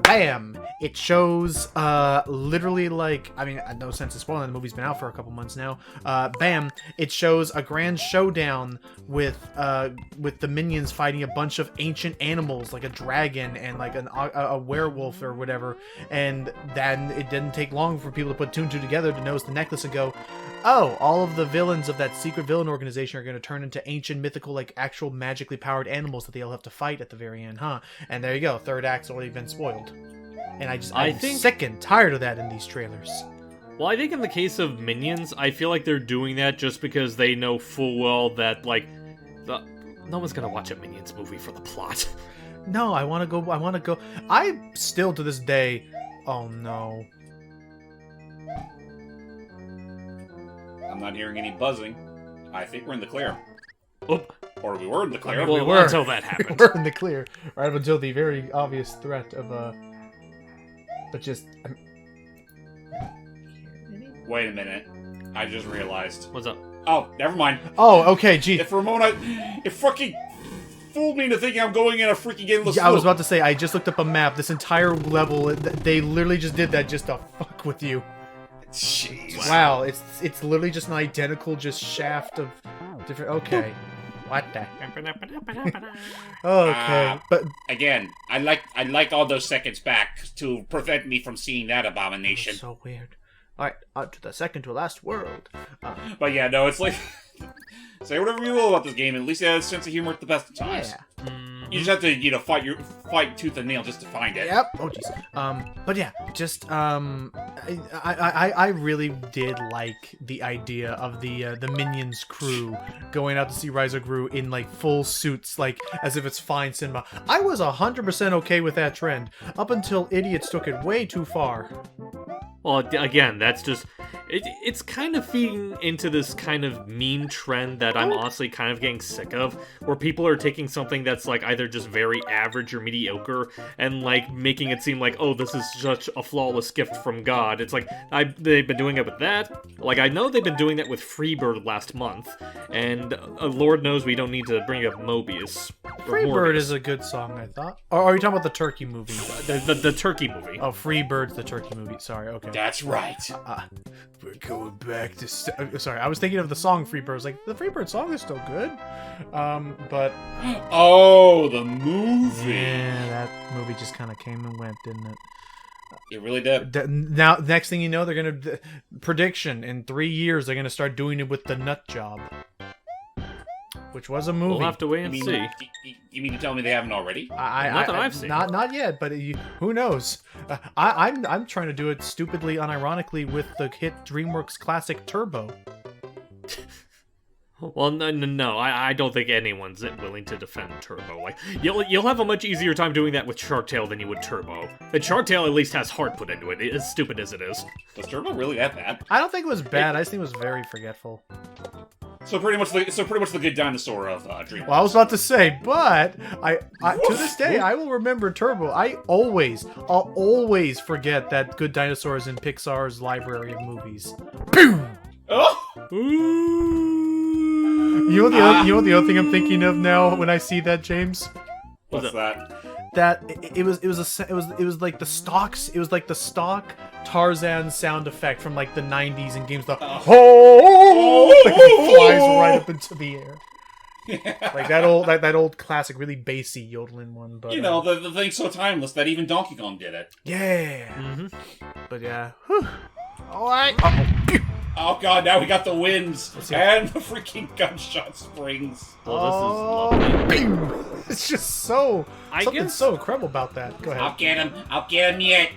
bam! It shows literally like no sense in spoiling. The movie's been out for a couple months now. Bam! It shows a grand showdown with the minions fighting a bunch of ancient animals like a dragon and like a werewolf or whatever. And then it didn't take long for people to put two and two together to notice the necklace and go, oh, all of the villains of that secret villain organization are going to turn into ancient, mythical, like actual magically powered animals that they'll have to fight at the very end, huh? And there you go, third act's already been spoiled. And I'm sick and tired of that in these trailers. Well, I think in the case of Minions, I feel like they're doing that just because they know full well that, like, no one's gonna watch a Minions movie for the plot. No, I want to go. I want to go. I still to this day. Oh no. I'm not hearing any buzzing. I think we're in the clear. Oop. Or we were in the clear. Well, we were. until that happened. We're in the clear, right up until the very obvious threat of But just. Wait a minute. I just realized. What's up? Oh, never mind. Oh, okay. Gee. If for a moment it fucking fooled me into thinking I'm going in a freaking endless Yeah, I was loop. about to say. I just looked up a map. This entire level, they literally just did that just to fuck with you. Jeez. Wow, it's literally just an identical just shaft of different. Okay. What the? Okay, but Again, I like all those seconds back to prevent me from seeing that abomination. so weird. All right, on to the second to last world. But yeah, no, it's like say whatever you will about this game. At least it has a sense of humor at the best of times. Yeah. You just have to, fight tooth and nail just to find it. Yep. Oh jeez. But yeah, just I really did like the idea of the Minions crew going out to see Rise of Gru in like full suits, like as if it's fine cinema. I was 100% okay with that trend up until idiots took it way too far. Well, again, that's just... It's kind of feeding into this kind of meme trend that I'm honestly kind of getting sick of, where people are taking something that's, like, either just very average or mediocre, and, like, making it seem like, oh, this is such a flawless gift from God. It's like, they've been doing it with that. Like, I know they've been doing that with Freebird last month, and Lord knows we don't need to bring up Mobius. Freebird is a good song, I thought. Or are you talking about the Turkey movie? The Turkey movie. Oh, Freebird's the Turkey movie. Sorry, okay. That's right. We're going back to... sorry, I was thinking of the song Freebird. I was like, the Freebird song is still good. But... Oh, the movie. Yeah, that movie just kind of came and went, didn't it? It really did. Now, next thing you know, they're going to... Prediction, in 3 years, they're going to start doing it with The Nut Job. Which was a movie. We'll have to wait and see. You mean to tell me they haven't already? Not that I've seen. Not yet, but who knows? I'm trying to do it stupidly, unironically with the hit DreamWorks classic Turbo. Well, no, I don't think anyone's willing to defend Turbo. Like, you'll have a much easier time doing that with Shark Tale than you would Turbo. The Shark Tale at least has heart put into it, as stupid as it is. Was Turbo really that bad? I don't think it was bad. I just think it was very forgetful. So pretty much the good dinosaur of DreamWorks. Well, I was about to say, but I to this day I will remember Turbo. I'll always forget that Good Dinosaur is in Pixar's library of movies. Boom! Oh! You know what the other thing I'm thinking of now when I see that, James? What's that? That it was like the stocks. It was like the stock Tarzan sound effect from like the 90s in games. The like it flies right up into the air. Like that old classic, really bassy yodeling one. But the thing's so timeless that even Donkey Kong did it. yeah. Mm-hmm. But yeah. Whew. All right. Oh god, now we got the winds and the freaking gunshot springs. Well, this is lovely. Bing! It's just so something guess- so incredible about that. Go ahead. I'll get him yet.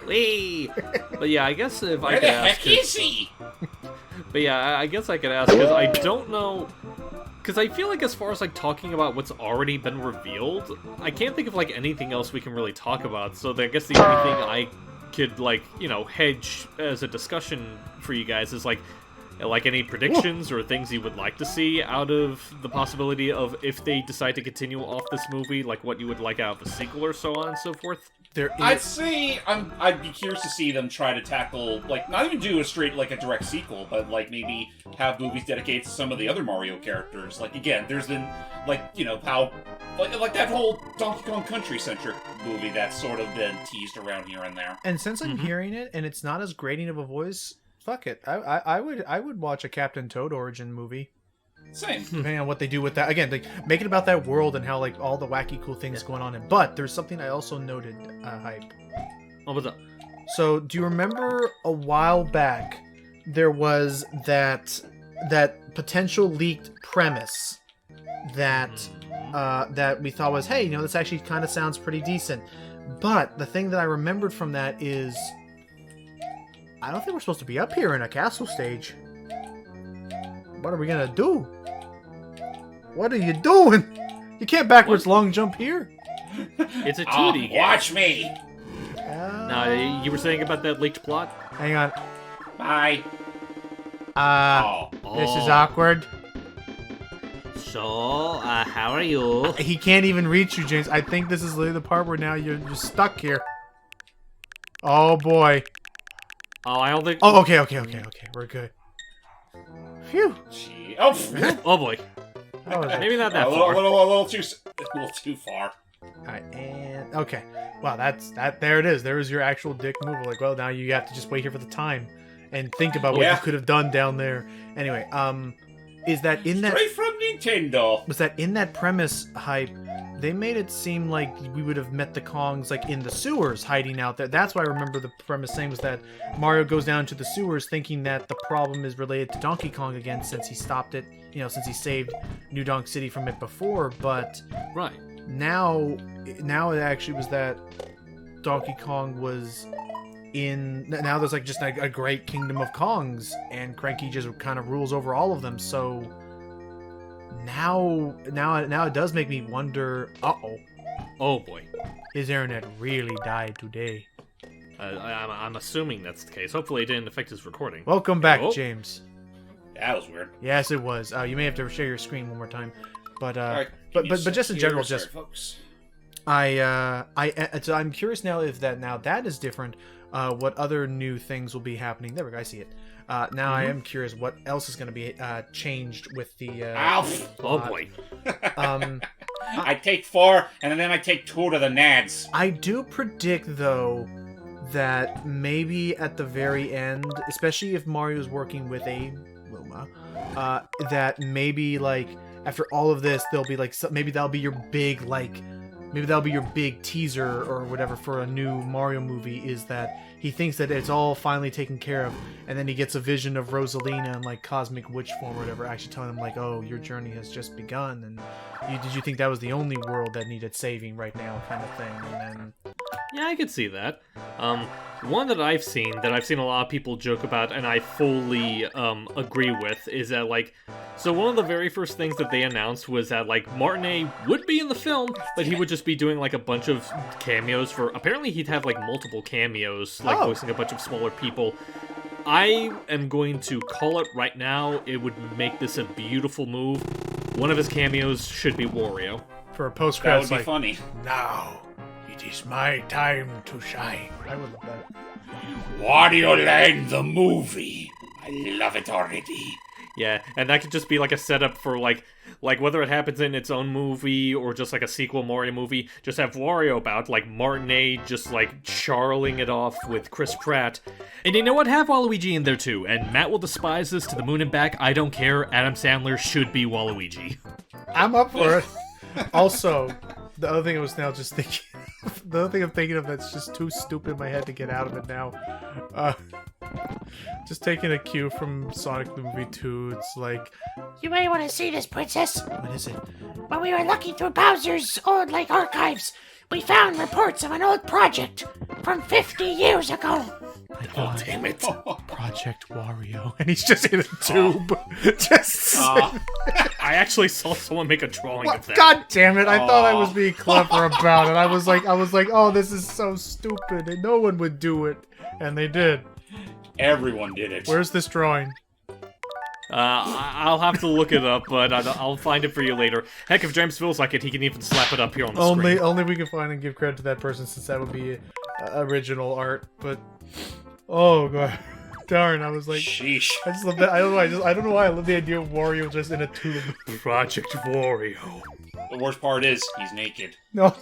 Wee! But yeah, I guess if I Where could the ask... heck is he? But yeah, I guess I could ask, because I don't know... Because I feel like as far as, like, talking about what's already been revealed, I can't think of, like, anything else we can really talk about, so I guess the only thing I could, like, hedge as a discussion for you guys is, like any predictions or things you would like to see out of the possibility of if they decide to continue off this movie, like what you would like out of a sequel or so on and so forth. I'd be curious to see them try to tackle, like, not even do a straight, like, a direct sequel, but, like, maybe have movies dedicated to some of the other Mario characters. Like, again, there's been, like, how, like that whole Donkey Kong Country-centric movie that's sort of been teased around here and there. And since I'm hearing it, and it's not as grating of a voice, fuck it. I would watch a Captain Toad origin movie. Same. Depending on what they do with that. Again, like, make it about that world and how, like, all the wacky cool things going on in. But there's something I also noted, Hype. What was up? So, do you remember a while back there was that potential leaked premise that that we thought was, hey, this actually kind of sounds pretty decent. But the thing that I remembered from that is, I don't think we're supposed to be up here in a castle stage. What are we gonna do? What are you doing? You can't backwards long jump here. It's a Oh, 2D game. watch me. Now, you were saying about that leaked plot? Hang on. Bye. Uh, Oh. this is Oh. awkward. So, how are you? He can't even reach you, James. I think this is literally the part where now you're stuck here. Oh boy. Oh, I don't think. Oh, okay. We're good. Phew. Gee. Oh, pff. Oh boy. That was Maybe not a that little, far. little too far. Alright, and okay. Wow, that's that. There it is. There is your actual dick move. Like, well, now you have to just wait here for the time and think about what Yeah. you could have done down there. Anyway, is that in that? Straight from Nintendo. Was that in that premise hype? They made it seem like we would have met the Kongs like in the sewers, hiding out there. That's why I remember the premise saying was that Mario goes down to the sewers, thinking that the problem is related to Donkey Kong again, since he stopped it. You know, since he saved New Donk City from it before, but. Right. Now it actually was that Donkey Kong was in. Now there's like just a great kingdom of Kongs, and Cranky just kind of rules over all of them. So now it does make me wonder. Oh boy. His internet really died today. I'm assuming that's the case. Hopefully, it didn't affect his recording. Welcome back, Oh. James. That was weird. Yes, it was. You may have to share your screen one more time, but All right, but give me a just in sec general, here. just Sorry, folks. so I'm curious now if that is different. What other new things will be happening? There we go. I see it. Now I am curious what else is going to be changed with the. Alf. Oh boy. I take 4, and then I take 2 to the Nads. I do predict though that maybe at the very end, especially if Mario's working with a Wilma, that maybe like after all of this, there'll be like maybe that'll be your big like. Maybe that'll be your big teaser or whatever for a new Mario movie, is that he thinks that it's all finally taken care of, and then he gets a vision of Rosalina in like cosmic witch form or whatever, actually telling him like, oh, your journey has just begun, and did you think that was the only world that needed saving right now, kind of thing, and then... Yeah, I could see that. One that I've seen a lot of people joke about, and I fully agree with, is that like, so one of the very first things that they announced was that like Martinet would be in the film, but he would just be doing like a bunch of cameos for. Apparently, he'd have like multiple cameos, like voicing a bunch of smaller people. I am going to call it right now. It would make this a beautiful move. One of his cameos should be Wario. For a post That would credits, be like, funny. Now, it is my time to shine. I would love that. Wario Land the movie. I love it already. Yeah, and that could just be like a setup for like whether it happens in its own movie or just like a sequel Mario movie, just have Wario about, like Martinet just like charling it off with Chris Pratt. And you know what? Have Waluigi in there too, and Matt will despise this to the moon and back. I don't care. Adam Sandler should be Waluigi. I'm up for it. Also, the other thing I was now just thinking, the other thing I'm thinking of that's just too stupid in my head to get out of it now. Just taking a cue from Sonic the Movie 2, it's like, You may want to see this, Princess. what is it? When we were looking through Bowser's old, archives, we found reports of an old project from 50 years ago. My God, Damn it. Project Wario, and he's just in a tube. Just. I actually saw someone make a drawing of that. God damn it! I thought I was being clever about it. I was like, oh, this is so stupid, and no one would do it, and they did. Everyone did it. Where's this drawing? I'll have to look it up, but I'll find it for you later. Heck, if James feels like it, he can even slap it up here on the screen. Only we can find and give credit to that person, since that would be original art. But oh god, darn! I was like, Sheesh. I just love that. I don't know why I love the idea of Wario just in a tube. Project Wario. The worst part is, he's naked. No,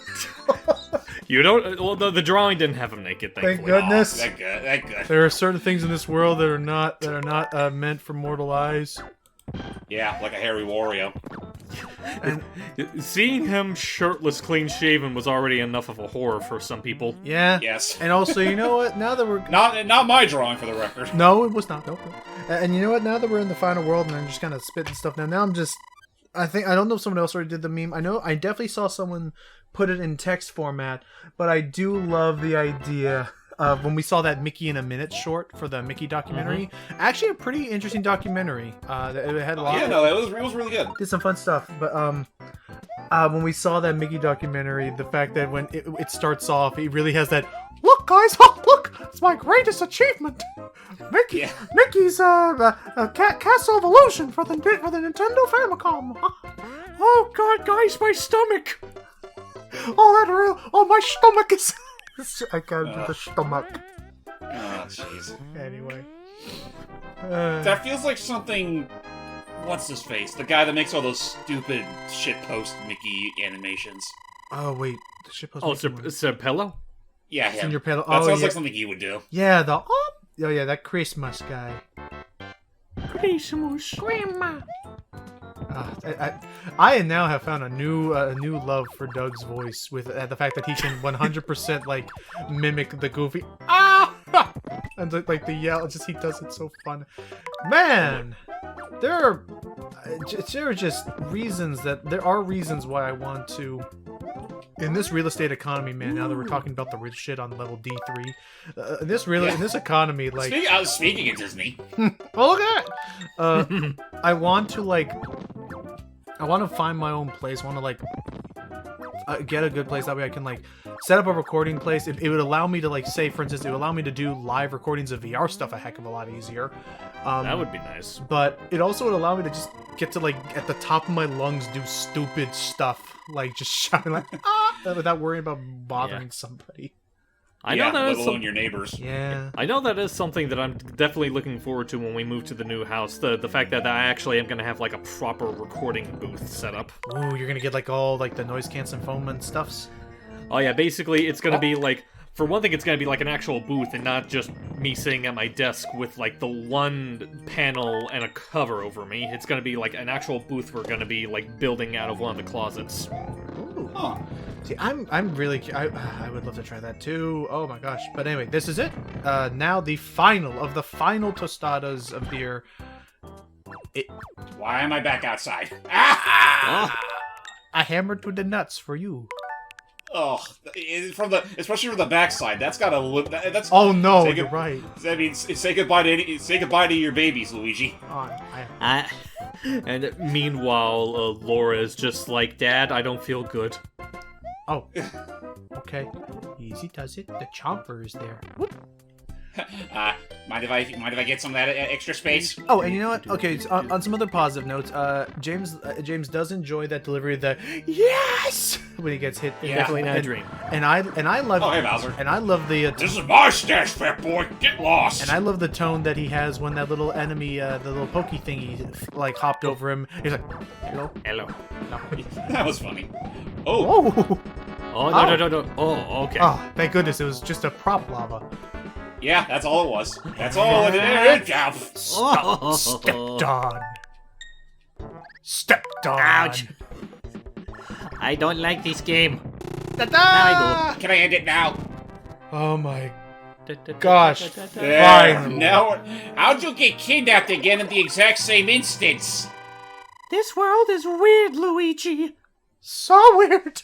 You don't. Well, the drawing didn't have him naked. thank Thankfully. goodness. That good, that good. There are certain things in this world that are not meant for mortal eyes. Yeah, like a hairy Wario. Seeing him shirtless, clean shaven was already enough of a horror for some people. Yeah. Yes. And also, you know what? Now that we're Not my drawing, for the record. no, it was not. No. And you know what? Now that we're in the final world and I'm just kind of spitting stuff down. Now I'm just. I don't know if someone else already did the meme. I definitely saw someone put it in text format, but I do love the idea of when we saw that Mickey in a Minute short for the Mickey documentary. Actually, a pretty interesting documentary. It had a lot. Yeah, no, it was really good. Did some fun stuff, but when we saw that Mickey documentary, the fact that when it starts off, he really has that, look guys, look, it's my greatest achievement. Mickey's Castle of Illusion for the Nintendo Famicom. Oh god, guys, my stomach. Oh, my stomach is... I can't do the stomach. Oh, jeez. Anyway. That feels like something... What's his face? The guy that makes all those stupid shitpost Mickey animations. Oh, wait. The shitpost... Oh, Serpello? Yeah, him. Senior pedal. That Oh, sounds yeah. like something he would do. Yeah, the... Oh, yeah, that Christmas guy. Christmas. Grandma. I now have found a new love for Doug's voice with the fact that he can 100% like mimic the goofy and like the yell. Just he does it so fun. Man, there are just reasons why I want to. In this real estate economy, man. Now that we're talking about the rich shit on level D3, in this economy, like Speaking of Disney, well, look at that. I want to find my own place. I want to like get a good place. That way I can like set up a recording place. It would allow me to like say, for instance, it would allow me to do live recordings of VR stuff a heck of a lot easier. That would be nice. But it also would allow me to just get to like at the top of my lungs do stupid stuff, like just shouting like without worrying about bothering somebody. I know that let is alone your neighbors. Yeah. I know that is something that I'm definitely looking forward to when we move to the new house. The fact that I actually am going to have like a proper recording booth set up. Ooh, you're gonna get like all like the noise canceling foam and stuffs. Oh yeah, basically it's going to be like, for one thing, it's going to be like an actual booth and not just me sitting at my desk with like the one panel and a cover over me. It's going to be like an actual booth we're going to be like building out of one of the closets. Ooh. Huh. See, I'm really I would love to try that too. Oh my gosh! But anyway, this is it. Now the final of the final tostadas of beer. Why am I back outside? I hammered to the nuts for you. Oh, especially from the backside. That's gotta look. That's. Oh no, Say you're good- right. I mean, say goodbye to your babies, Luigi. Oh, And meanwhile, Laura is just like, Dad, I don't feel good. oh, okay. Easy does it. The chomper is there. Whoop. Mind if I get some of that extra space? Oh, and you know what? Okay, so on some other positive notes, James does enjoy that delivery of the yes when he gets hit. Yeah. Definitely not a and, dream. And I love. Oh, hey, Bowser. And I love the. This is my stash, fat boy. Get lost. And I love the tone that he has when that little enemy, the little pokey thingy, like hopped over him. He's like, "Hello, Hello. no." That was funny. Oh, Oh, Oh, no. Oh, okay. oh, thank goodness, it was just a prop lava. yeah, that's all it was. That's all it is. Stepped on. Stepped on. Ouch. I don't like this game. Ta-da! Can I end it now? Oh my gosh. There. Finally. Now, how'd you get kidnapped again in the exact same instance? This world is weird, Luigi. So weird.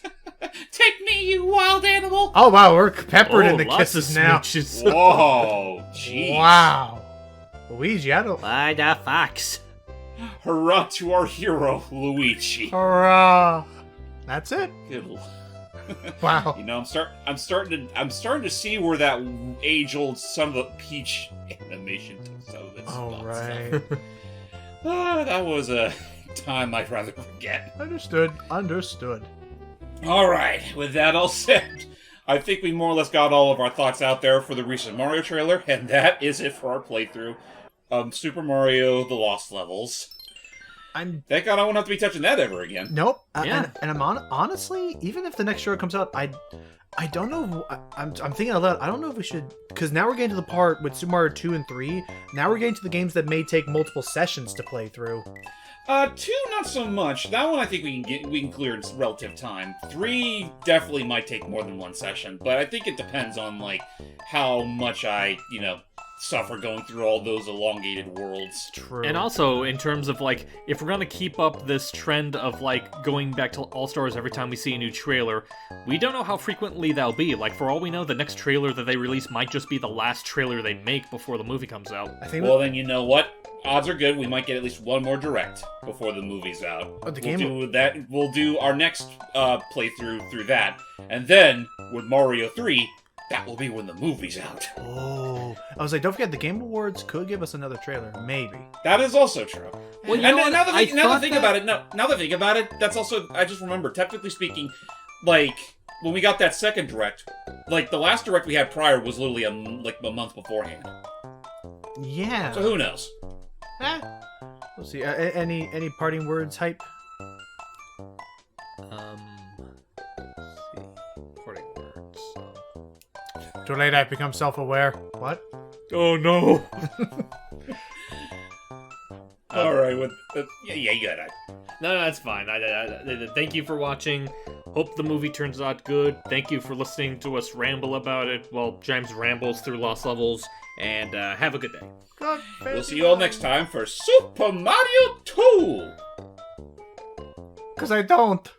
Take me, you wild animal! Oh wow, we're peppered in the lots kisses of now. smooches. Whoa, jeez. Wow. Luigi, I don't. Why the fox? Hurrah to our hero, Luigi. Hurrah. That's it. Good l- Wow. You know, I'm starting to see where that age-old son of a peach animation took some of its All spots. right. That was a time I'd rather forget. Understood. All right, with that all said, I think we more or less got all of our thoughts out there for the recent Mario trailer, and that is it for our playthrough of Super Mario: The Lost Levels. Thank God I won't have to be touching that ever again. Nope. Yeah. And I'm honestly, even if the next trailer comes out, I don't know. I'm thinking out loud. I don't know if we should, because now we're getting to the part with Super Mario 2 and 3. Now we're getting to the games that may take multiple sessions to play through. 2, not so much. That one I think we can clear in relative time. 3 definitely might take more than one session, but I think it depends on like how much I, suffer going through all those elongated worlds. True. And also, in terms of, like, if we're gonna keep up this trend of, like, going back to All-Stars every time we see a new trailer, we don't know how frequently that'll be. Like, for all we know, the next trailer that they release might just be the last trailer they make before the movie comes out. I think Well, then you know what? odds are good we might get at least one more direct before the movie's out. Oh, the we'll game- do that. We'll do our next playthrough through that, and then with Mario 3, that will be when the movie's out. Oh, I was like, don't forget the Game Awards could give us another trailer, maybe. That is also true. Well, you And know what? now that I now that thought think that- about it, now that I think about it, that's also I just remember. Technically speaking, like when we got that second direct, like the last direct we had prior was literally a month beforehand. Yeah. So who knows? We'll see. Any parting words, Hype? Let's see. Parting words. Too late. I've become self-aware. What? Oh no. All right, with yeah, you got it. No, that's fine. I thank you for watching. Hope the movie turns out good. Thank you for listening to us ramble about it while James rambles through Lost Levels. And have a good day. We'll see you all next time for Super Mario 2. Because I don't.